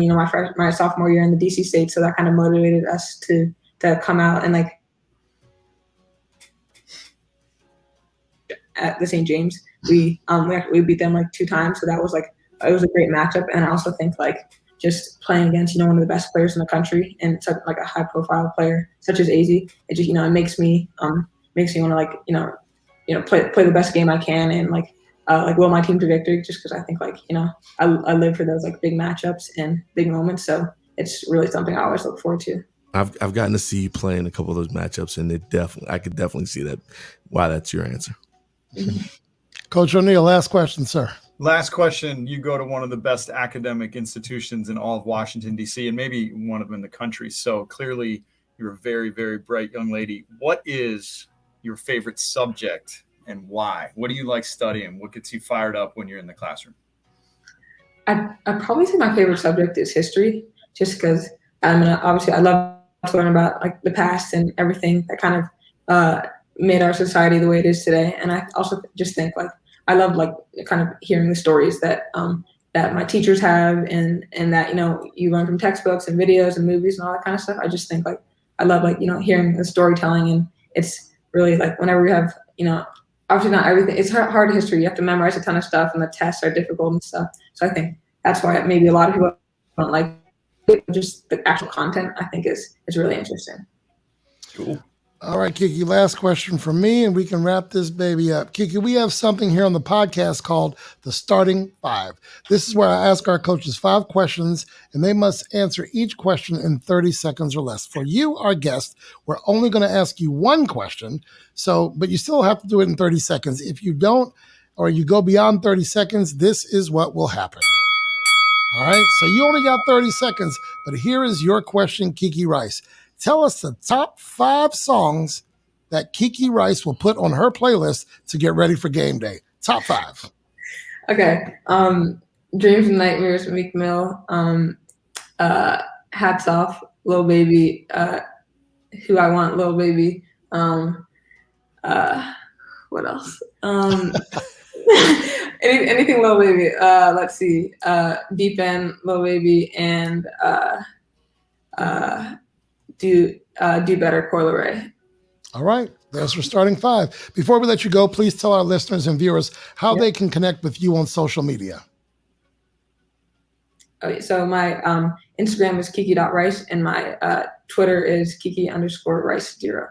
my sophomore year in the DC state. So that kind of motivated us to come out and like at the St. James, we beat them like 2 times. So that was like, it was a great matchup. And I also think like just playing against, one of the best players in the country and such like a high profile player such as AZ, it just, it makes me want to like, play the best game I can and like will my team to victory, just because I think like, I live for those like big matchups and big moments. So it's really something I always look forward to. I've gotten to see you play in a couple of those matchups, and I could definitely see that why that's your answer. Coach O'Neal, last question, sir. Last question. You go to one of the best academic institutions in all of Washington, D.C., and maybe one of them in the country. So clearly you're a very, very bright young lady. What is your favorite subject and why? What do you like studying? What gets you fired up when you're in the classroom? I'd probably say my favorite subject is history, just because obviously I love to learn about like the past and everything that kind of made our society the way it is today. And I also just think like I love like kind of hearing the stories that that my teachers have and that you learn from textbooks and videos and movies and all that kind of stuff. I just think like I love like hearing the storytelling, and it's really like whenever we have obviously not everything. It's hard history. You have to memorize a ton of stuff, and the tests are difficult and stuff. So I think that's why maybe a lot of people don't like it. Just the actual content, I think, is really interesting. Cool. All right, Kiki, last question from me, and we can wrap this baby up. Kiki, we have something here on the podcast called the Starting 5. This is where I ask our coaches 5 questions, and they must answer each question in 30 seconds or less. For you, our guest, we're only going to ask you 1 question, but you still have to do it in 30 seconds. If you don't, or you go beyond 30 seconds, this is what will happen. All right, so you only got 30 seconds, but here is your question, Kiki Rice. Tell us the top 5 songs that Kiki Rice will put on her playlist to get ready for game day. Top 5. Okay. Dreams and Nightmares, Meek Mill. Hats Off, Lil Baby. Who I Want, Lil Baby. What else? Anything Lil Baby. Let's see. Deep End, Lil Baby, and Do Better, Coi Leray. All right. There's your starting 5. Before we let you go, please tell our listeners and viewers how they can connect with you on social media. Okay, so my Instagram is kiki.rice, and my Twitter is kiki_rice0.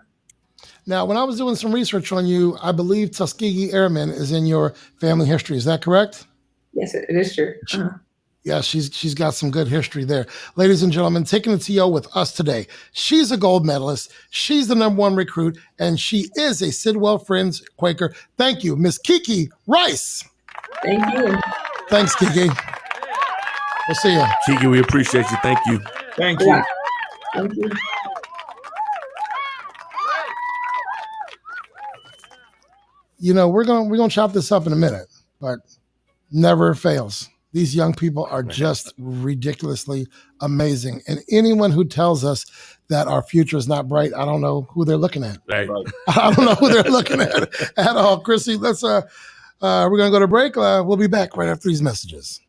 Now, when I was doing some research on you, I believe Tuskegee Airmen is in your family history. Is that correct? Yes, it is true. Uh-huh. Yeah, she's got some good history there. Ladies and gentlemen, taking the TO with us today. She's a gold medalist. She's the #1 recruit, and she is a Sidwell Friends Quaker. Thank you, Miss Kiki Rice. Thank you. Thanks, Kiki. We'll see you. Kiki, we appreciate you. Thank you. Thank you. Yeah. Thank you. We're gonna chop this up in a minute, but never fails. These young people are just ridiculously amazing. And anyone who tells us that our future is not bright, I don't know who they're looking at. Right. I don't know who they're looking at all. Krissy, let's we're gonna go to break. We'll be back right after these messages.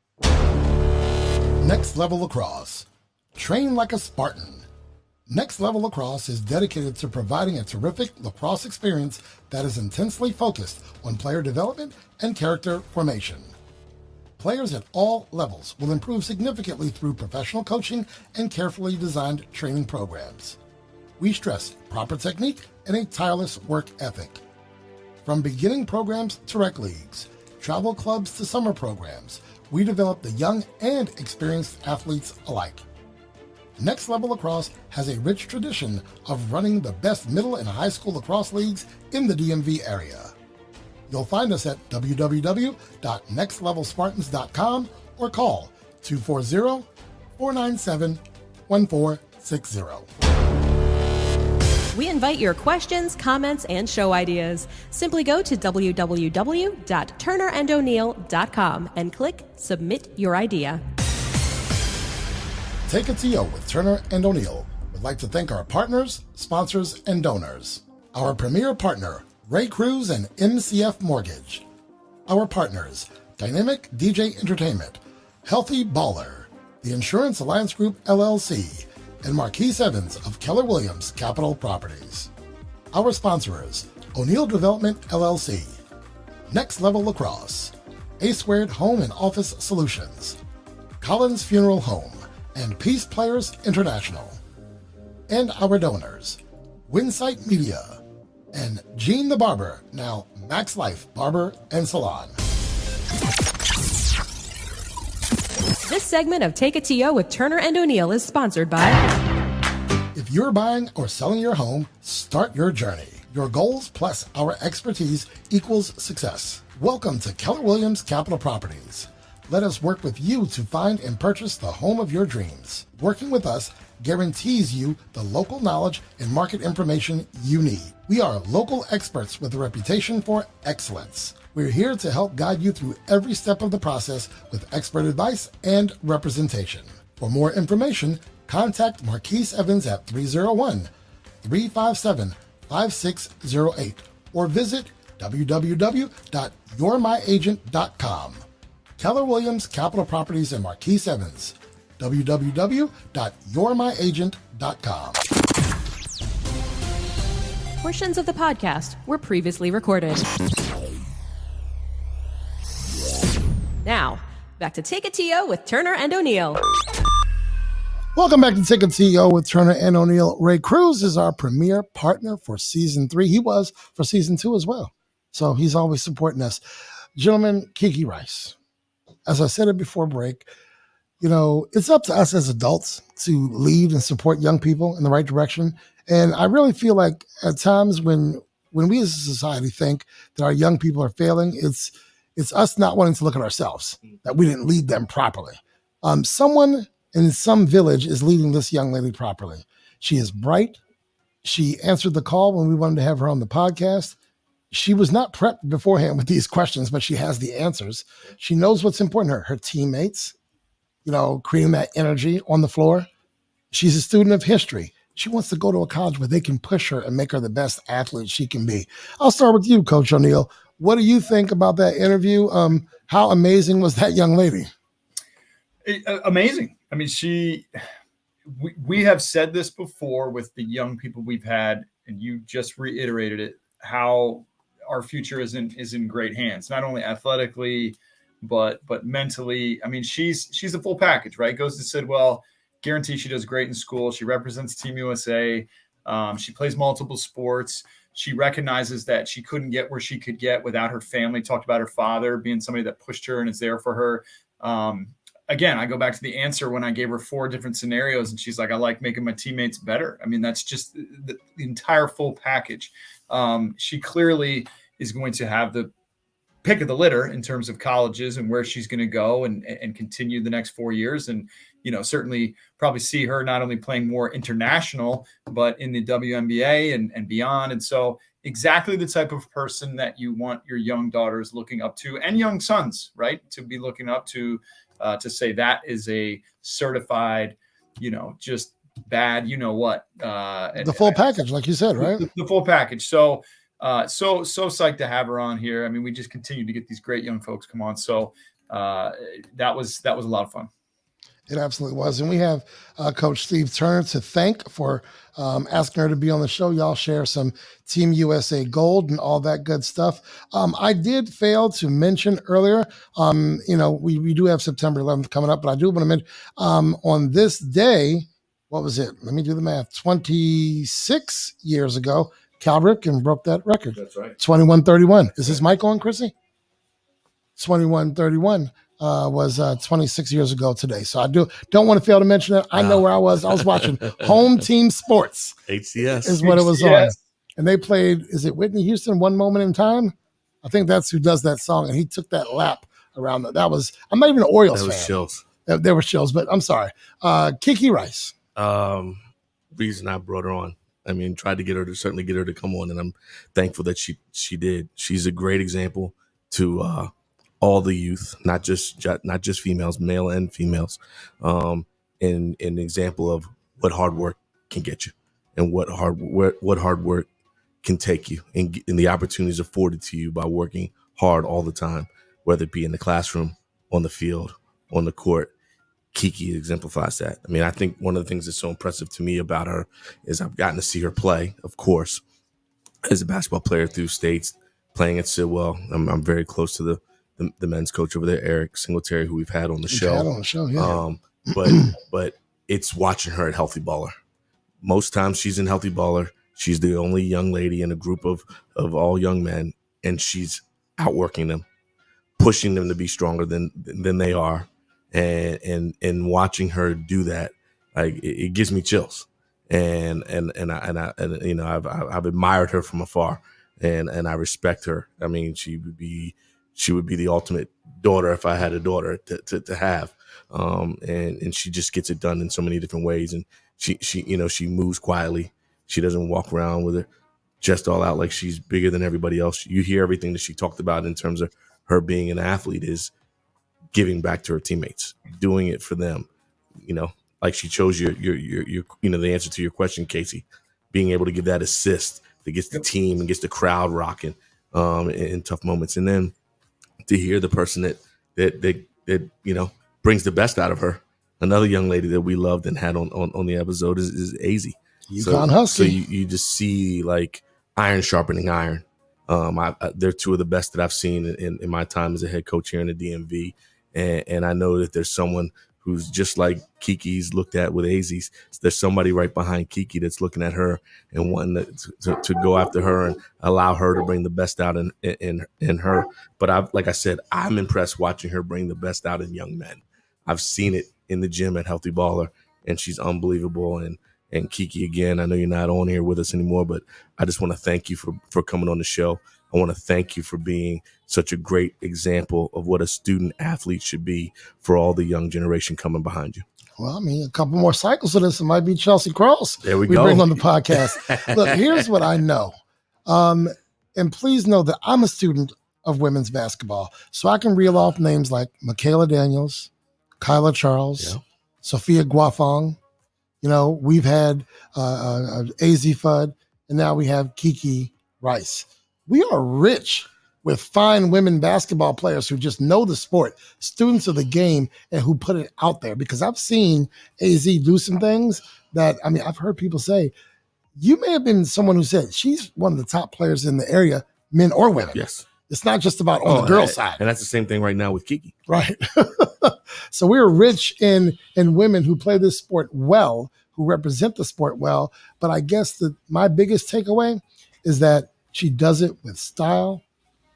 Next Level Lacrosse. Train like a Spartan. Next Level Lacrosse is dedicated to providing a terrific lacrosse experience that is intensely focused on player development and character formation. Players at all levels will improve significantly through professional coaching and carefully designed training programs. We stress proper technique and a tireless work ethic. From beginning programs to rec leagues, travel clubs to summer programs, we develop the young and experienced athletes alike. Next Level Lacrosse has a rich tradition of running the best middle and high school lacrosse leagues in the DMV area. You'll find us at www.nextlevelspartans.com or call 240-497-1460. We invite your questions, comments, and show ideas. Simply go to www.turnerandoneal.com and click Submit Your Idea. Take a TO with Turner and O'Neal. We'd like to thank our partners, sponsors, and donors. Our premier partner, Ray Cruz and MCF Mortgage. Our partners, Dynamic DJ Entertainment, Healthy Baller, the Insurance Alliance Group, LLC, and Marquise Evans of Keller Williams Capital Properties. Our sponsor is O'Neill Development, LLC, Next Level Lacrosse, A Squared Home and Office Solutions, Collins Funeral Home, and Peace Players International. And our donors, Winsight Media, and Gene the Barber, now Max Life Barber and Salon. This segment of Take a TO with Turner and O'Neill is sponsored by... If you're buying or selling your home, start your journey. Your goals plus our expertise equals success. Welcome to Keller Williams Capital Properties. Let us work with you to find and purchase the home of your dreams. Working with us guarantees you the local knowledge and market information you need. We are local experts with a reputation for excellence. We're here to help guide you through every step of the process with expert advice and representation. For more information, contact Marquise Evans at 301-357-5608 or visit www.yourmyagent.com. Keller Williams Capital Properties and Marquise Evans. www.yourmyagent.com. Portions of the podcast were previously recorded. Now, back to Take a TO with Turner and O'Neill. Welcome back to Take a TO with Turner and O'Neill. Ray Cruz is our premier partner for season 3. He was for season 2 as well. So he's always supporting us. Gentlemen, Kiki Rice. As I said it before break, you know, it's up to us as adults to lead and support young people in the right direction. And I really feel like at times when we as a society think that our young people are failing, it's us not wanting to look at ourselves, that we didn't lead them properly. Someone in some village is leading this young lady properly. She is bright. She answered the call when we wanted to have her on the podcast. She was not prepped beforehand with these questions, but she has the answers. She knows what's important to her. Her teammates, you know, creating that energy on the floor. She's a student of history. She wants to go to a college where they can push her and make her the best athlete she can be. I'll start with you, Coach O'Neill. What do you think about that interview? How amazing was that young lady? Amazing. I mean, we have said this before with the young people we've had, and you just reiterated it, how our future is in great hands, not only athletically, but mentally. I mean, she's a full package, right? Goes to Sidwell, guarantee she does great in school. She represents Team USA. She plays multiple sports. She recognizes that she couldn't get where she could get without her family. Talked about her father being somebody that pushed her and is there for her. Again, I go back to the answer when I gave her 4 different scenarios and she's like, I like making my teammates better. I mean, that's just the entire full package. She clearly is going to have the pick of the litter in terms of colleges and where she's going to go and continue the next 4 years. And, you know, certainly probably see her not only playing more international, but in the WNBA and beyond. And so exactly the type of person that you want your young daughters looking up to and young sons, right? To be looking up to say that is a certified, you know, just bad, you know what? The full package, like you said, right? The full package. So psyched to have her on here. I mean, we just continue to get these great young folks come on. So that was a lot of fun. It absolutely was. And we have Coach Steve Turner to thank for asking her to be on the show. Y'all share some Team USA gold and all that good stuff. I did fail to mention earlier, you know, we do have September 11th coming up, but I do want to mention on this day, what was it? Let me do the math. 26 years ago, Cal Ripken broke that record. That's right. 21:31. Is this mic on, Krissy? 21:31. Was 26 years ago today. So I don't want to fail to mention it. I know where I was. I was watching Home Team Sports. HCS. Is what it was on. And they played, is it Whitney Houston, One Moment in Time? I think that's who does that song. And he took that lap around that. That was, I'm not even an Orioles fan. That was chills. There were chills, but I'm sorry. Kiki Rice. Reason I brought her on. I mean, tried to certainly get her to come on, and I'm thankful that she did. She's a great example to all the youth, not just females, male and females, and an example of what hard work can get you, and what hard work can take you, and the opportunities afforded to you by working hard all the time, whether it be in the classroom, on the field, on the court. Kiki exemplifies that. I mean, I think one of the things that's so impressive to me about her is I've gotten to see her play, of course, as a basketball player through states, playing at Sidwell. I'm very close to the men's coach over there, Eric Singletary, who we've had on the show. But it's watching her at Healthy Baller. Most times she's in Healthy Baller. She's the only young lady in a group of all young men, and she's outworking them, pushing them to be stronger than they are. And watching her do that, like it gives me chills. And you know, I've admired her from afar, and I respect her. I mean, she would be the ultimate daughter if I had a daughter to have. And she just gets it done in so many different ways. And she moves quietly. She doesn't walk around with her chest all out like she's bigger than everybody else. You hear everything that she talked about in terms of her being an athlete is giving back to her teammates, doing it for them. You know, like she chose your the answer to your question, Casey, being able to give that assist that gets the team and gets the crowd rocking in tough moments. And then to hear the person that you know brings the best out of her. Another young lady that we loved and had on the episode is AZ. Husky. So you just see like iron sharpening iron. They're two of the best that I've seen in my time as a head coach here in the DMV. And I know that there's someone who's just like Kiki's looked at with AZ's. There's somebody right behind Kiki that's looking at her and wanting to go after her and allow her to bring the best out in her. But like I said, I'm impressed watching her bring the best out in young men. I've seen it in the gym at Healthy Baller, and she's unbelievable. And Kiki, again, I know you're not on here with us anymore, but I just want to thank you for coming on the show. I want to thank you for being such a great example of what a student athlete should be for all the young generation coming behind you. Well, I mean, a couple more cycles of this, it might be Chelsea Cross. There we go. Bring on the podcast. Look, here's what I know. And please know that I'm a student of women's basketball. So I can reel off names like Michaela Daniels, Kyla Charles, Sophia Guafong. You know, we've had AZ Fudd, and now we have Kiki Rice. We are rich with fine women basketball players who just know the sport, students of the game, and who put it out there. Because I've seen AZ do some things that, I mean, I've heard people say, you may have been someone who said she's one of the top players in the area, men or women. Yes. It's not just about on the girls' side. And that's the same thing right now with Kiki. Right. So we're rich in women who play this sport well, who represent the sport well. But I guess my biggest takeaway is that she does it with style.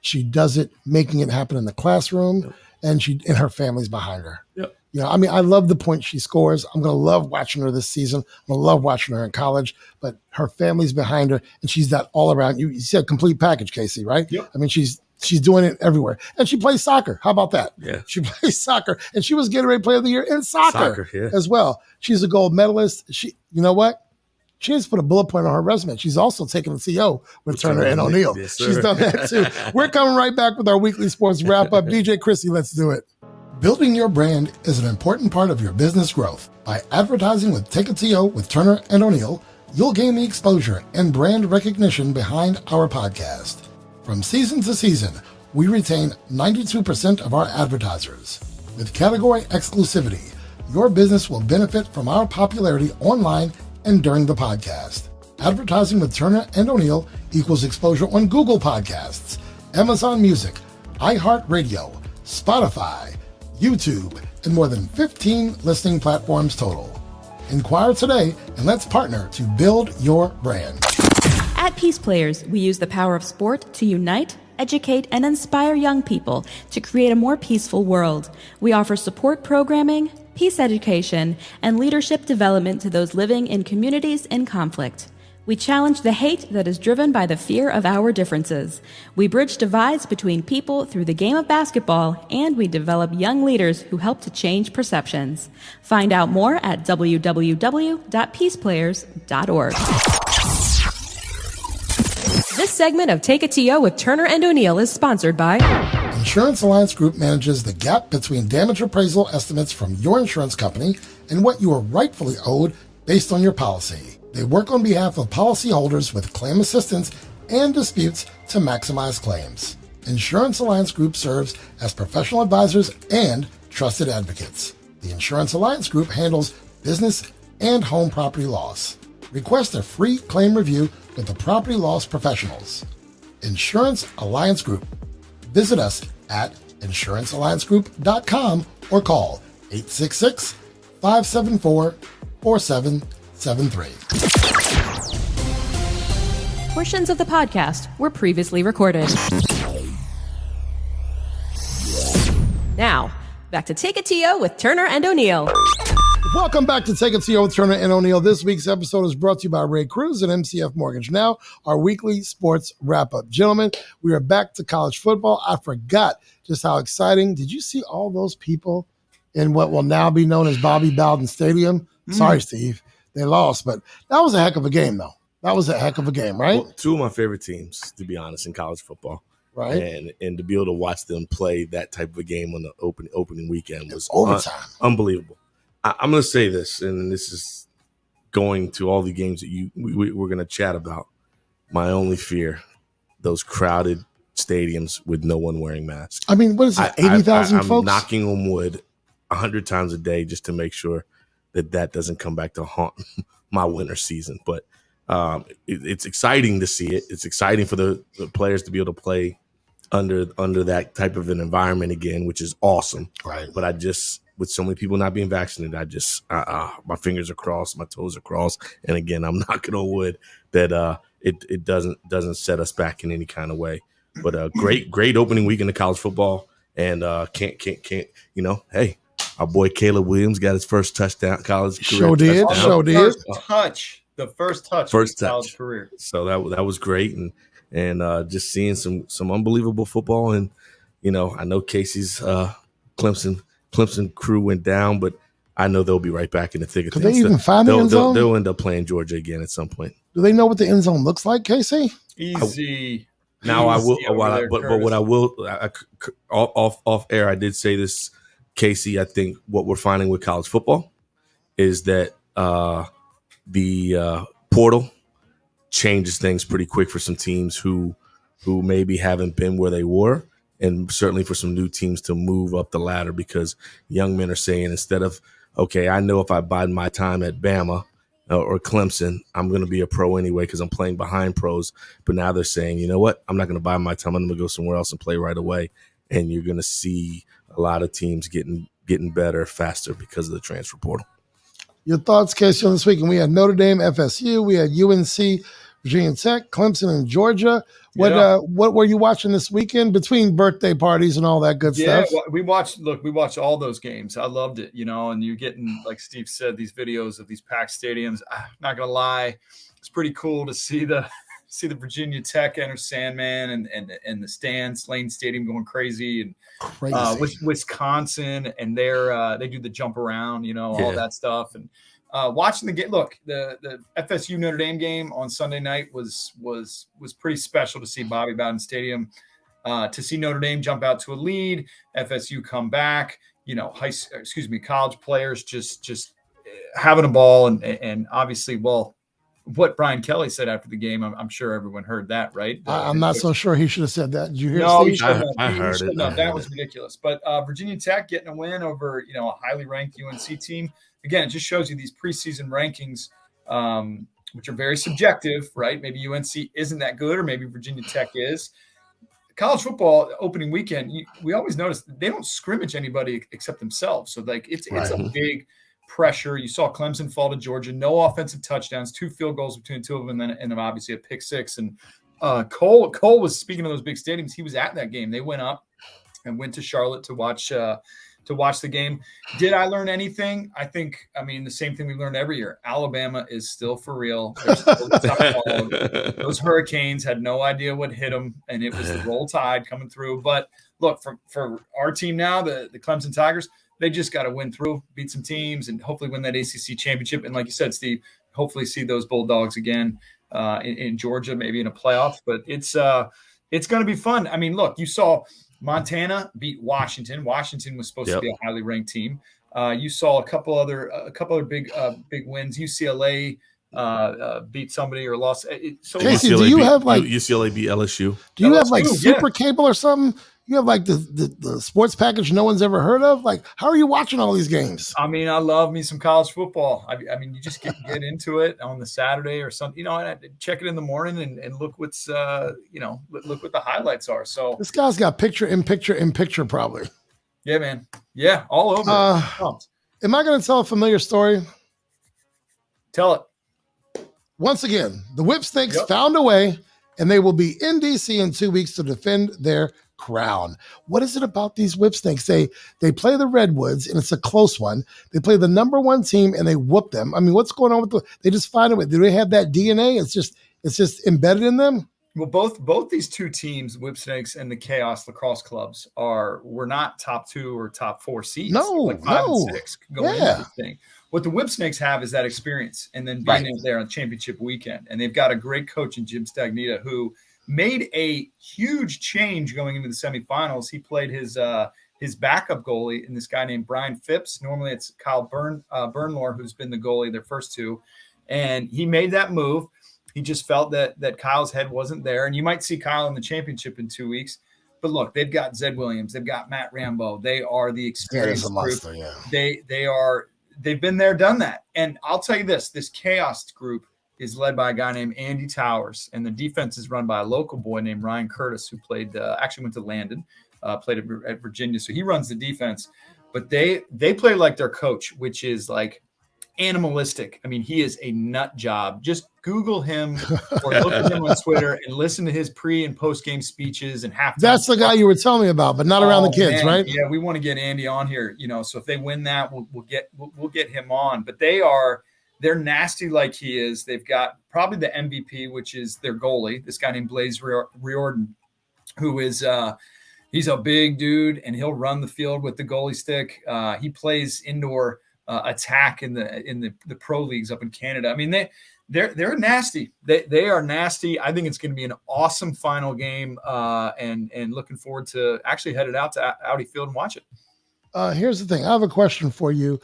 She does it making it happen in the classroom, and her family's behind her. Yep. You know, I mean, I love the points she scores. I'm going to love watching her this season. I'm going to love watching her in college, but her family's behind her, and she's that all around. You said complete package, Casey, right? Yep. I mean, she's doing it everywhere. And she plays soccer. How about that? Yeah. She plays soccer, and she was Gatorade Player of the Year in soccer as well. She's a gold medalist. You know what? She needs to put a bullet point on her resume. She's also taken the CO with Turner and O'Neill. Yes, she's done that too. We're coming right back with our weekly sports wrap up. DJ Krissy, let's do it. Building your brand is an important part of your business growth. By advertising with Take a TO with Turner and O'Neill, you'll gain the exposure and brand recognition behind our podcast. From season to season, we retain 92% of our advertisers. With category exclusivity, your business will benefit from our popularity online and during the podcast. Advertising with Turner and O'Neill equals exposure on Google Podcasts, Amazon Music, iHeartRadio, Spotify, YouTube, and more than 15 listening platforms total. Inquire today and let's partner to build your brand. At Peace Players, we use the power of sport to unite, educate, and inspire young people to create a more peaceful world. We offer support programming, peace education, and leadership development to those living in communities in conflict. We challenge the hate that is driven by the fear of our differences. We bridge divides between people through the game of basketball, and we develop young leaders who help to change perceptions. Find out more at www.peaceplayers.org. This segment of Take a TO with Turner and O'Neill is sponsored by Insurance Alliance Group manages the gap between damage appraisal estimates from your insurance company and what you are rightfully owed based on your policy. They work on behalf of policyholders with claim assistance and disputes to maximize claims. Insurance Alliance Group serves as professional advisors and trusted advocates. The Insurance Alliance Group handles business and home property loss. Request a free claim review with the property loss professionals. Insurance Alliance Group. Visit us at insurancealliancegroup.com or call 866-574-4773. Portions of the podcast were previously recorded. Now, back to Take It To You with Turner and O'Neill. Welcome back to Take It To You with Turner and O'Neill. This week's episode is brought to you by Ray Cruz and MCF Mortgage. Now, our weekly sports wrap-up. Gentlemen, we are back to college football. I forgot just how exciting. Did you see all those people in what will now be known as Bobby Bowden Stadium? Sorry, Steve. They lost, but that was a heck of a game, though. That was a heck of a game, right? Well, two of my favorite teams, to be honest, in college football. Right. And to be able to watch them play that type of a game on the opening weekend was overtime. Unbelievable. I'm going to say this, and this is going to all the games that we're going to chat about. My only fear, those crowded stadiums with no one wearing masks. I mean, what is it, 80,000 folks? I'm knocking on wood 100 times a day just to make sure that doesn't come back to haunt my winter season. But it's exciting to see it. It's exciting for the players to be able to play under that type of an environment again, which is awesome. Right. But with so many people not being vaccinated, my fingers are crossed, my toes are crossed, and again, I'm knocking on wood that it doesn't set us back in any kind of way. But great opening weekend of college football, and can't hey, our boy Caleb Williams got his first touchdown college career. Sure did. The first touch college career. So that was great, and just seeing some unbelievable football, and I know Casey's Clemson crew went down, but I know they'll be right back in the thick of things. Could they even find the end zone? They'll end up playing Georgia again at some point. Do they know what the end zone looks like, Casey? Easy. I will. But what I will off air, I did say this, Casey. I think what we're finding with college football is that the portal changes things pretty quick for some teams who maybe haven't been where they were. And certainly for some new teams to move up the ladder, because young men are saying, instead of, okay, I know if I bide my time at Bama or Clemson, I'm going to be a pro anyway because I'm playing behind pros. But now they're saying, you know what? I'm not going to bide my time. I'm going to go somewhere else and play right away. And you're going to see a lot of teams getting better faster because of the transfer portal. Your thoughts, Casey, on this weekend? We had Notre Dame, FSU. We had UNC, Virginia Tech, Clemson, and Georgia. What were you watching this weekend between birthday parties and all that good stuff? Yeah, we watched all those games. I loved it, and you're getting, like Steve said, these videos of these packed stadiums. Not gonna lie, it's pretty cool to see the Virginia Tech enter Sandman and the stands, Lane Stadium going crazy, and Wisconsin, and they do the jump around, all that stuff, and watching the game. Look, the FSU Notre Dame game on Sunday night was pretty special to see Bobby Bowden Stadium, to see Notre Dame jump out to a lead, FSU come back. College players just having a ball, and obviously, what Brian Kelly said after the game, I'm sure everyone heard that, right? I'm not so sure he should have said that. Did you hear? No, I heard it. No, that was ridiculous. But Virginia Tech getting a win over a highly ranked UNC team. Again, it just shows you these preseason rankings, which are very subjective, right? Maybe UNC isn't that good, or maybe Virginia Tech is. College football opening weekend, we always notice they don't scrimmage anybody except themselves. So it's a big pressure. You saw Clemson fall to Georgia, no offensive touchdowns, 2 field goals between two of them, and then obviously a pick six. And Cole was, speaking of those big stadiums, he was at that game. They went up and went to Charlotte to watch the game. Did I learn anything? The same thing we learned every year. Alabama is still for real. They're still the top dog. Those Hurricanes had no idea what hit them, and it was the roll tide coming through. But look, for our team now, the Clemson Tigers, they just got to win through, beat some teams, and hopefully win that ACC championship. And like you said, Steve, hopefully see those Bulldogs again in Georgia, maybe in a playoff. But it's going to be fun. I mean, look, you saw Montana beat Washington. Washington was supposed to be a highly ranked team. You saw a couple other big wins. UCLA beat somebody or lost. Casey, do you have UCLA beat LSU? Do you have super cable or something? you have like the sports package no one's ever heard of. Like, how are you watching all these games? I mean, I love me some college football. I mean, you just get into it on the Saturday or something, and I check it in the morning and look what's, look what the highlights are. So This guy's got picture in picture probably. yeah, man. Yeah, all over. Am I going to tell a familiar story? Tell it. Once again, the Whip Snakes found a way, and they will be in DC in 2 weeks to defend their crown. What is it about these Whip Snakes? They play the Redwoods, and it's a close one. They play the number one team, and they whoop them. I mean, what's going on with they just find a way? Do they have that DNA? It's just embedded in them? Well, both these two teams, Whip Snakes and the Chaos Lacrosse Clubs, were not top 2 or top 4 seeds. No, like 5 and 6 going into this thing. What the Whip Snakes have is that experience, and then being there on championship weekend. And they've got a great coach in Jim Stagnita who made a huge change going into the semifinals. He played his backup goalie, and this guy named Brian Phipps. Normally it's Kyle Bernlor, who's been the goalie their first 2, and he made that move. He just felt that Kyle's head wasn't there, and you might see Kyle in the championship in 2 weeks. But look, they've got Zed Williams, they've got Matt Rambo. They are the experienced group. They've been there, done that. And I'll tell you this Chaos group is led by a guy named Andy Towers, and the defense is run by a local boy named Ryan Kurtis, who played actually went to Landon, played at Virginia. So he runs the defense. But they play like their coach, which is like animalistic. I mean, he is a nut job. Just Google him or look at him on Twitter and listen to his pre and post game speaches and halftime. That's the guy you were telling me about, but not around the kids, man. right? Yeah, we want to get Andy on here. So if they win that, we'll get him on. But they're nasty like he is. They've got probably the MVP, which is their goalie, this guy named Blaze Riordan, who is he's a big dude and he'll run the field with the goalie stick. He plays indoor attack in the pro leagues up in Canada. I mean, they're nasty. They are nasty. I think it's going to be an awesome final game, and looking forward to actually headed out to Audi Field and watch it. Here's the thing. I have a question for you.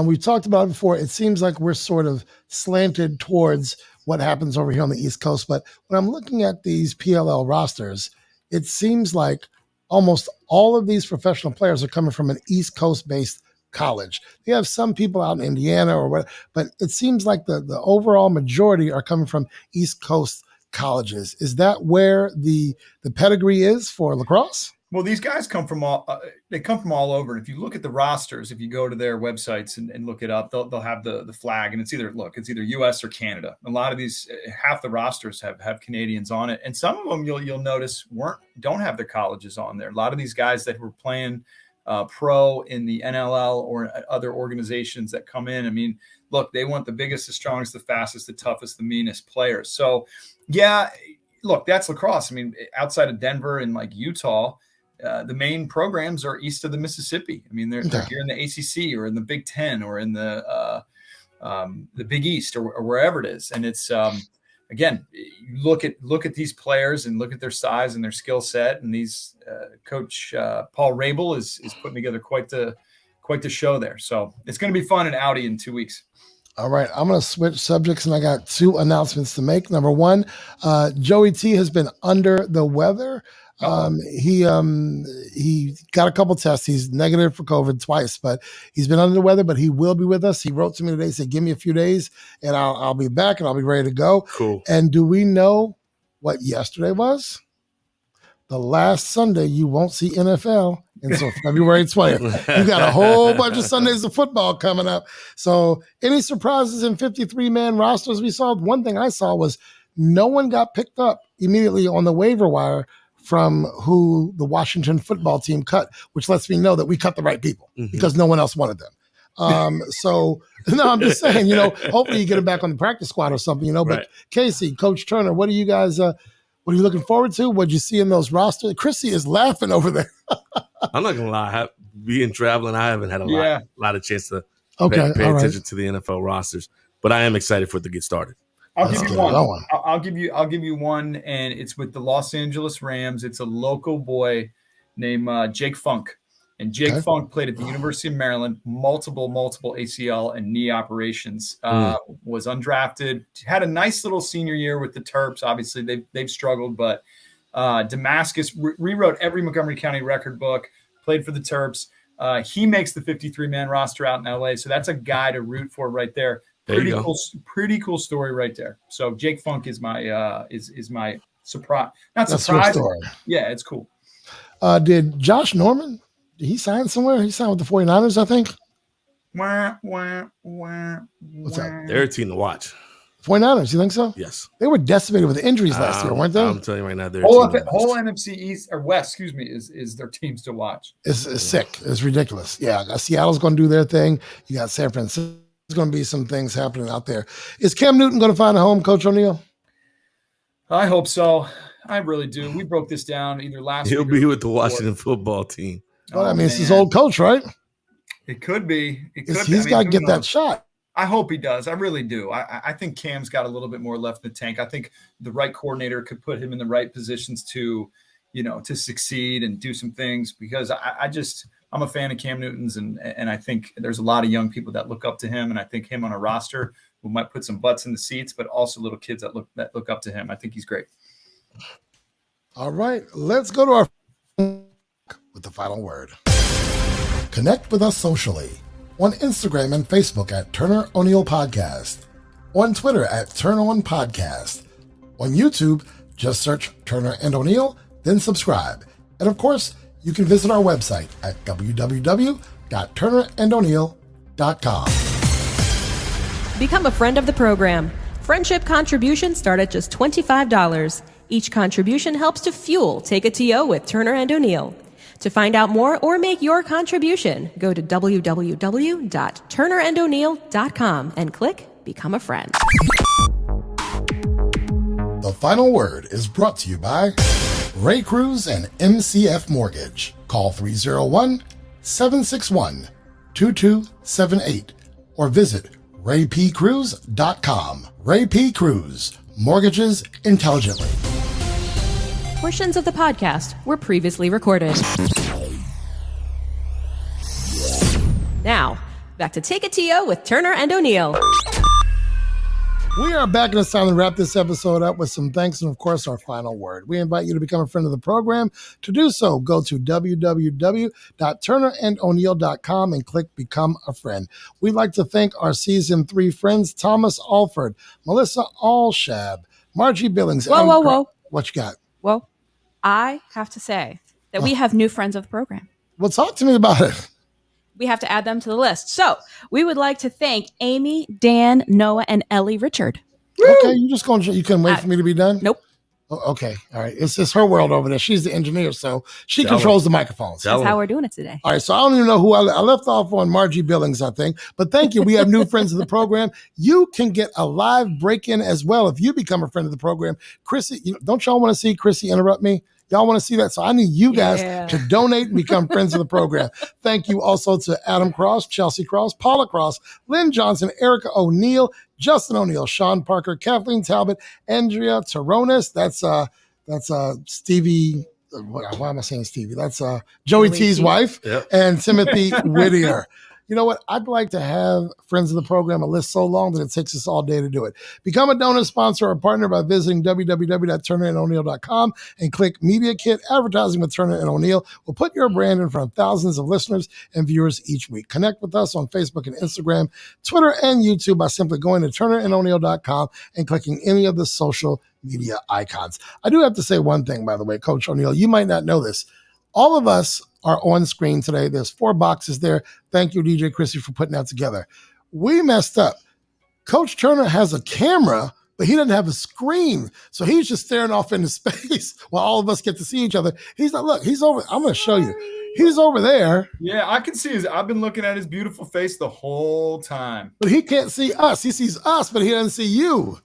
We've talked about it before. It seems like we're sort of slanted towards what happens over here on the East Coast. But when I'm looking at these PLL rosters, it seems like almost all of these professional players are coming from an East Coast-based college. They have some people out in Indiana or what, but it seems like the overall majority are coming from East Coast colleges. Is that where the pedigree is for lacrosse? Well, these guys come from all over. And if you look at the rosters, if you go to their websites and look it up, they'll have the flag, and it's either US or Canada. A lot of these, half the rosters have Canadians on it, and some of them you'll notice don't have their colleges on there. A lot of these guys that were playing pro in the NLL or other organizations that come in. I mean, look, they want the biggest, the strongest, the fastest, the toughest, the meanest players. So yeah, look, that's lacrosse. I mean, outside of Denver and like Utah, the main programs are east of the Mississippi. I mean, they're here in the ACC or in the Big Ten or in the Big East or wherever it is. And it's, again, you look at these players and look at their size and their skill set. And these Coach Paul Rabel is putting together quite the show there. So it's going to be fun in Audi in 2 weeks. All right, I'm going to switch subjects, and I got 2 announcements to make. Number 1, Joey T has been under the weather. He got a couple tests. He's negative for COVID twice, but he's been under the weather, but he will be with us. He wrote to me today, said, give me a few days and I'll be back and I'll be ready to go. Cool. And do we know what yesterday was? The last Sunday you won't see NFL until February 20th. You got a whole bunch of Sundays of football coming up. So any surprises in 53-man rosters we saw? One thing I saw was no one got picked up immediately on the waiver wire from who the Washington football team cut, which lets me know that we cut the right people because no one else wanted them. So no, I'm just saying, hopefully you get them back on the practice squad or something, but right. Casey, Coach Turner, what are you guys, what are you looking forward to? What'd you see in those rosters? Krissy is laughing over there. I'm not gonna lie, being traveling, I haven't had a lot of chance to pay attention to the NFL rosters, but I am excited for it to get started. I'll give you one. I'll give you one, and it's with the Los Angeles Rams. It's a local boy named Jake Funk, and Jake Funk played at the University of Maryland, multiple ACL and knee operations. Was undrafted, had a nice little senior year with the Terps. Obviously, they've struggled, but Damascus rewrote every Montgomery County record book, played for the Terps. He makes the 53-man roster out in LA. So that's a guy to root for right there. Pretty cool story right there. So Jake Funk is my surprise. Not surprise. Yeah, it's cool. Did Josh Norman, did he sign somewhere? He signed with the 49ers, I think. What's that? They're a team to watch. 49ers, you think so? Yes. They were decimated with injuries last year, weren't they? I'm telling you right now, whole NFC East or West, excuse me, is their teams to watch. It's sick. It's ridiculous. Yeah, Seattle's going to do their thing. You got San Francisco. There's going to be some things happening out there. Is Cam Newton going to find a home, Coach O'Neill? I hope so. I really do. We broke this down either last week. He'll be with the Washington football team. Well, I mean, it's his old coach, right? It could be. He's got to get that shot. I hope he does. I really do. I think Cam's got a little bit more left in the tank. I think the right coordinator could put him in the right positions to succeed and do some things, because I'm a fan of Cam Newton's, and I think there's a lot of young people that look up to him, and I think him on a roster who might put some butts in the seats, but also little kids that look up to him. I think he's great. All right, let's go to our with the final word. Connect with us socially on Instagram and Facebook at Turner O'Neill Podcast, on Twitter at Turn On Podcast, on YouTube, just search Turner and O'Neill, then subscribe. And of course, you can visit our website at www.turnerandoneill.com. Become a friend of the program. Friendship contributions start at just $25. Each contribution helps to fuel Take a TO with Turner and O'Neill. To find out more or make your contribution, go to www.turnerandoneill.com and click Become a Friend. The final word is brought to you by Ray Cruz and MCF Mortgage. Call 301-761-2278 or visit raypcruz.com. Ray P. Cruz, mortgages intelligently. Portions of the podcast were previously recorded. Now, back to Take a TO with Turner and O'Neill. We are back, and it's time to wrap this episode up with some thanks and, of course, our final word. We invite you to become a friend of the program. To do so, go to www.turnerandoneill.com and click Become a Friend. We'd like to thank our Season 3 friends, Thomas Alford, Melissa Allshab, Margie Billings. Whoa. What you got? Well, I have to say that we have new friends of the program. Well, talk to me about it. We have to add them to the list. So we would like to thank Amy, Dan, Noah, and Ellie Richard. Okay, you couldn't wait for me to be done? Nope. Oh, okay, all right. It's just her world over there. She's the engineer, so she controls the microphones. That's how we're doing it today. All right, so I don't even know who I left off on Margie Billings, I think. But thank you. We have new friends of the program. You can get a live break-in as well if you become a friend of the program. Krissy, don't y'all want to see Krissy interrupt me? Y'all want to see that? So I need you guys to donate and become friends of the program. Thank you also to Adam Cross, Chelsea Cross, Paula Cross, Lynn Johnson, Erica O'Neill, Justin O'Neill, Sean Parker, Kathleen Talbot, Andrea Taronis. That's Stevie. Why am I saying Stevie? That's Joey T's wife. Yep. And Timothy Whittier. You know what? I'd like to have friends of the program, a list so long that it takes us all day to do it. Become a donor, sponsor, or partner by visiting www.turnerandoneill.com and click Media Kit Advertising with Turner and O'Neill. We'll put your brand in front of thousands of listeners and viewers each week. Connect with us on Facebook and Instagram, Twitter, and YouTube by simply going to turnerandoneill.com and clicking any of the social media icons. I do have to say one thing, by the way, Coach O'Neill. You might not know this. All of us are on screen today. There's 4 boxes there. Thank you, DJ Krissy, for putting that together. We messed up. Coach Turner has a camera, but he doesn't have a screen. So he's just staring off into space while all of us get to see each other. He's not, look, he's over. I'm going to show you. He's over there. Yeah, I can see I've been looking at his beautiful face the whole time. But he can't see us. He sees us, but he doesn't see you.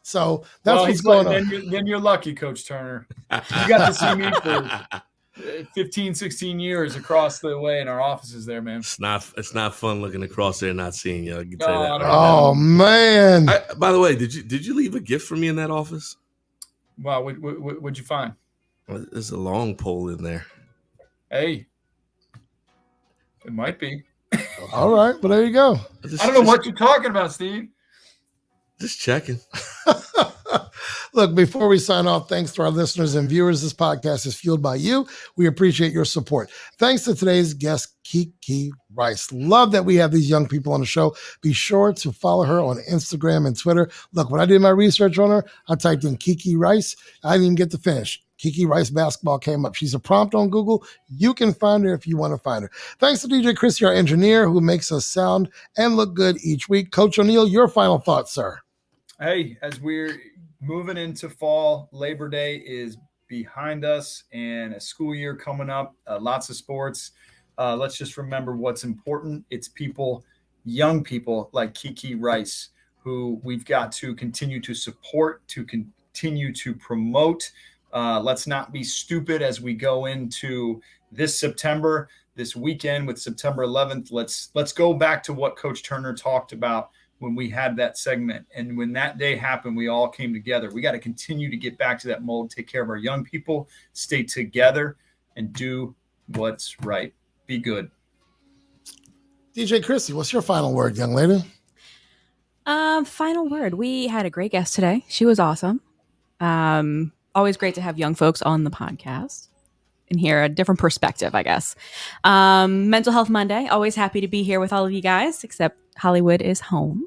So that's what's going on. Then you're lucky, Coach Turner. You got to see me for 15, 16 years across the way in our offices there, man. It's not fun looking across there and not seeing you. I can tell you that. Oh, man. By the way, did you leave a gift for me in that office? Wow, what'd you find? There's a long pole in there. Hey, it might be. All right, well, there you go. I don't know what you're talking about, Steve. Just checking. Look, before we sign off, thanks to our listeners and viewers. This podcast is fueled by you. We appreciate your support. Thanks to today's guest, Kiki Rice. Love that we have these young people on the show. Be sure to follow her on Instagram and Twitter. Look, when I did my research on her, I typed in Kiki Rice. I didn't even get to finish. Kiki Rice basketball came up. She's a prompt on Google. You can find her if you want to find her. Thanks to DJ Krissy, our engineer, who makes us sound and look good each week. Coach O'Neill, your final thoughts, sir. Hey, as we're moving into fall, Labor Day is behind us and a school year coming up, lots of sports. Let's just remember what's important. It's people, young people like Kiki Rice, who we've got to continue to support, to continue to promote. Let's not be stupid as we go into this September, this weekend with September 11th. Let's go back to what Coach Turner talked about when we had that segment. And when that day happened, we all came together. We got to continue to get back to that mold, take care of our young people, stay together, and do what's right. Be good. DJ Krissy, what's your final word, young lady? Final word. We had a great guest today. She was awesome. Always great to have young folks on the podcast and hear a different perspective, I guess. Mental Health Monday. Always happy to be here with all of you guys, except Hollywood is home.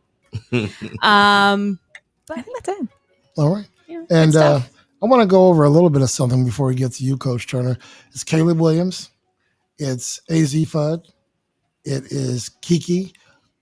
But I think that's it. All right. Yeah, and I want to go over a little bit of something before we get to you, Coach Turner. It's Caleb Williams. It's AZ Fudd. It is Kiki.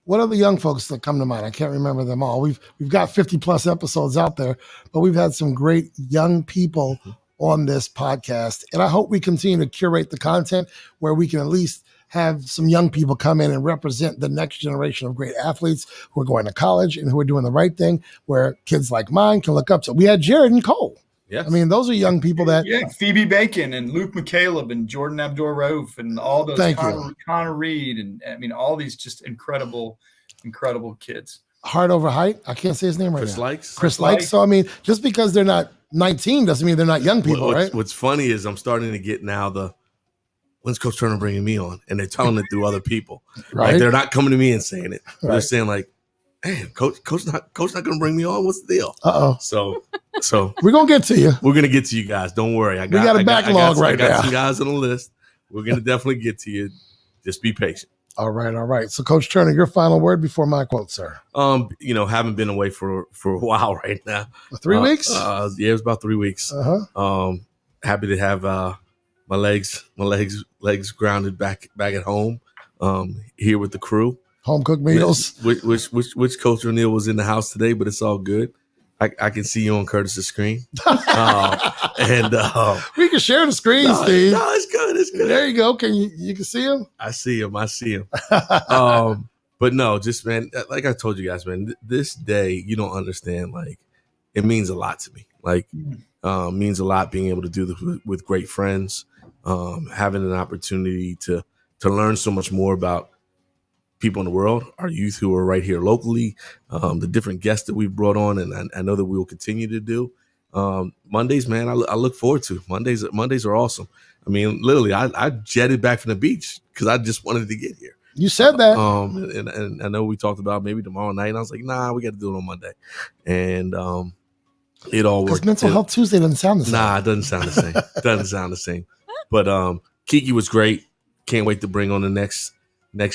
What are the young folks that come to mind? I can't remember them all. We've got 50 plus episodes out there, but we've had some great young people on this podcast. And I hope we continue to curate the content where we can at least have some young people come in and represent the next generation of great athletes who are going to college and who are doing the right thing, where kids like mine can look up to. We had Jared and Cole. Yes. I mean, those are young people that. Yeah, Phoebe Bacon and Luke McCaleb and Jordan Abdur-Rauf and all those Connor Reed and I mean all these just incredible kids. Heart over height. I can't say his name right now. Chris Likes. So I mean, just because they're not 19 doesn't mean they're not young people, right? What's funny is I'm starting to get now when's Coach Turner bringing me on? And they're telling it through other people. Right. Like they're not coming to me and saying it. Right. They're saying like, "Hey, coach not going to bring me on. What's the deal?" So we're gonna get to you. We're gonna get to you guys. Don't worry. We got a backlog right now. I got some guys on the list. We're gonna definitely get to you. Just be patient. All right. So, Coach Turner, your final word before my quote, sir. Haven't been away for a while right now. 3 weeks? Yeah, it was about 3 weeks. Happy to have my legs grounded back at home. Here with the crew. Home cooked meals. Which Coach O'Neill was in the house today, but it's all good. I can see you on Kurtis' screen. We can share the screen, Steve. No, it's good. It's good. There you go. You can see him? I see him. But no, just, man, like I told you guys, man, this day, you don't understand. Like, it means a lot to me. Like, means a lot being able to do this with great friends, having an opportunity to learn so much more about people in the world, our youth who are right here locally, the different guests that we've brought on, and I know that we will continue to do. Mondays, man, I look forward to. Mondays are awesome. I mean, literally, I jetted back from the beach because I just wanted to get here. You said that. And I know we talked about maybe tomorrow night, and I was like, nah, we got to do it on Monday. And it all worked. Because Mental Health Tuesday doesn't sound the same. Nah, it doesn't sound the same. But Kiki was great. Can't wait to bring on the next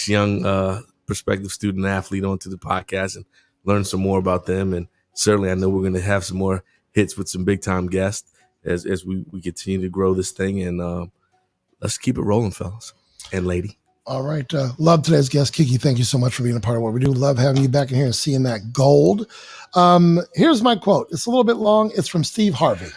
young prospective student athlete onto the podcast and learn some more about them. And certainly I know we're going to have some more hits with some big time guests as we continue to grow this thing. And let's keep it rolling, fellas and lady. All right. Love today's guest, Kiki. Thank you so much for being a part of what we do. Love having you back in here and seeing that gold. Here's my quote. It's a little bit long. It's from Steve Harvey.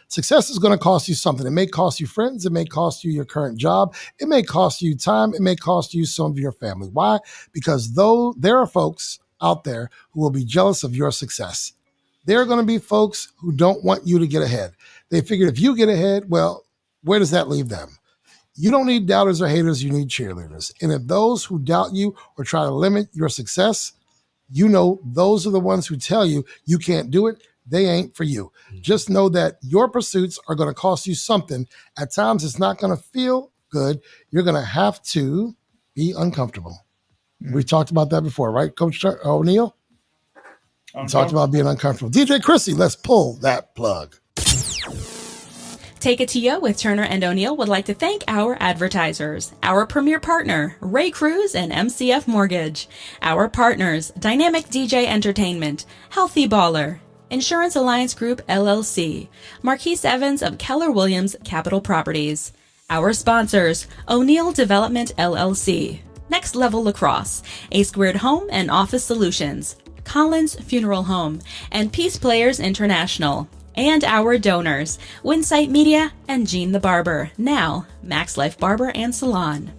Success is going to cost you something. It may cost you friends. It may cost you your current job. It may cost you time. It may cost you some of your family. Why? Because though there are folks out there who will be jealous of your success, there are going to be folks who don't want you to get ahead. They figured if you get ahead, well, where does that leave them? You don't need doubters or haters. You need cheerleaders. And if those who doubt you or try to limit your success, you know those are the ones who tell you you can't do it. They ain't for you. Just know that your pursuits are going to cost you something. At times, it's not going to feel good. You're going to have to be uncomfortable. We've talked about that before, right, Coach O'Neill? We talked about being uncomfortable. DJ Krissy, let's pull that plug. Take It To You with Turner and O'Neill would like to thank our advertisers, our premier partner, Ray Cruz and MCF Mortgage, our partners, Dynamic DJ Entertainment, Healthy Baller, Insurance Alliance Group LLC, Marquise Evans of Keller Williams Capital Properties, our sponsors, O'Neill Development LLC, Next Level Lacrosse, A Squared Home and Office Solutions, Collins Funeral Home, and Peace Players International. And our donors, Winsight Media and Gene the Barber, now Max Life Barber and Salon.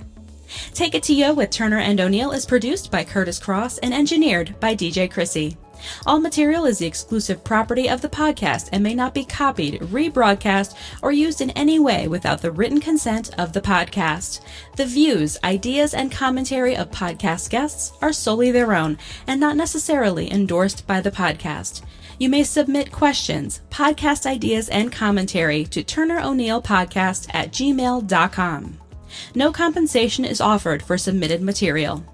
Take It To You with Turner and O'Neill is produced by Kurtis Cross and engineered by DJ Krissy. All material is the exclusive property of the podcast and may not be copied, rebroadcast, or used in any way without the written consent of the podcast. The views, ideas, and commentary of podcast guests are solely their own and not necessarily endorsed by the podcast. You may submit questions, podcast ideas, and commentary to turneroneillpodcast@gmail.com. No compensation is offered for submitted material.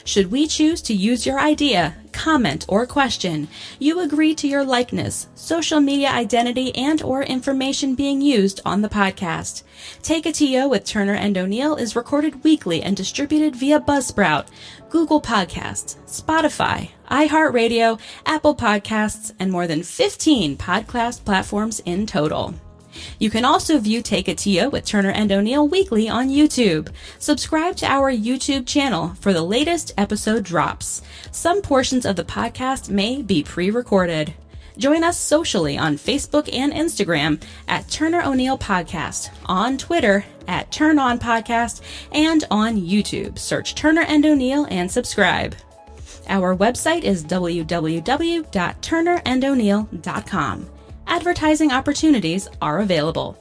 Should we choose to use your idea, comment, or question, you agree to your likeness, social media identity, and/or information being used on the podcast. Take It To You with Turner and O'Neill is recorded weekly and distributed via Buzzsprout, Google Podcasts, Spotify, iHeartRadio, Apple Podcasts, and more than 15 podcast platforms in total. You can also view Take It To You with Turner and O'Neill weekly on YouTube. Subscribe to our YouTube channel for the latest episode drops. Some portions of the podcast may be pre-recorded. Join us socially on Facebook and Instagram at Turner O'Neill Podcast, on Twitter at Turn On Podcast, and on YouTube. Search Turner and O'Neill and subscribe. Our website is www.turnerando'neill.com. Advertising opportunities are available.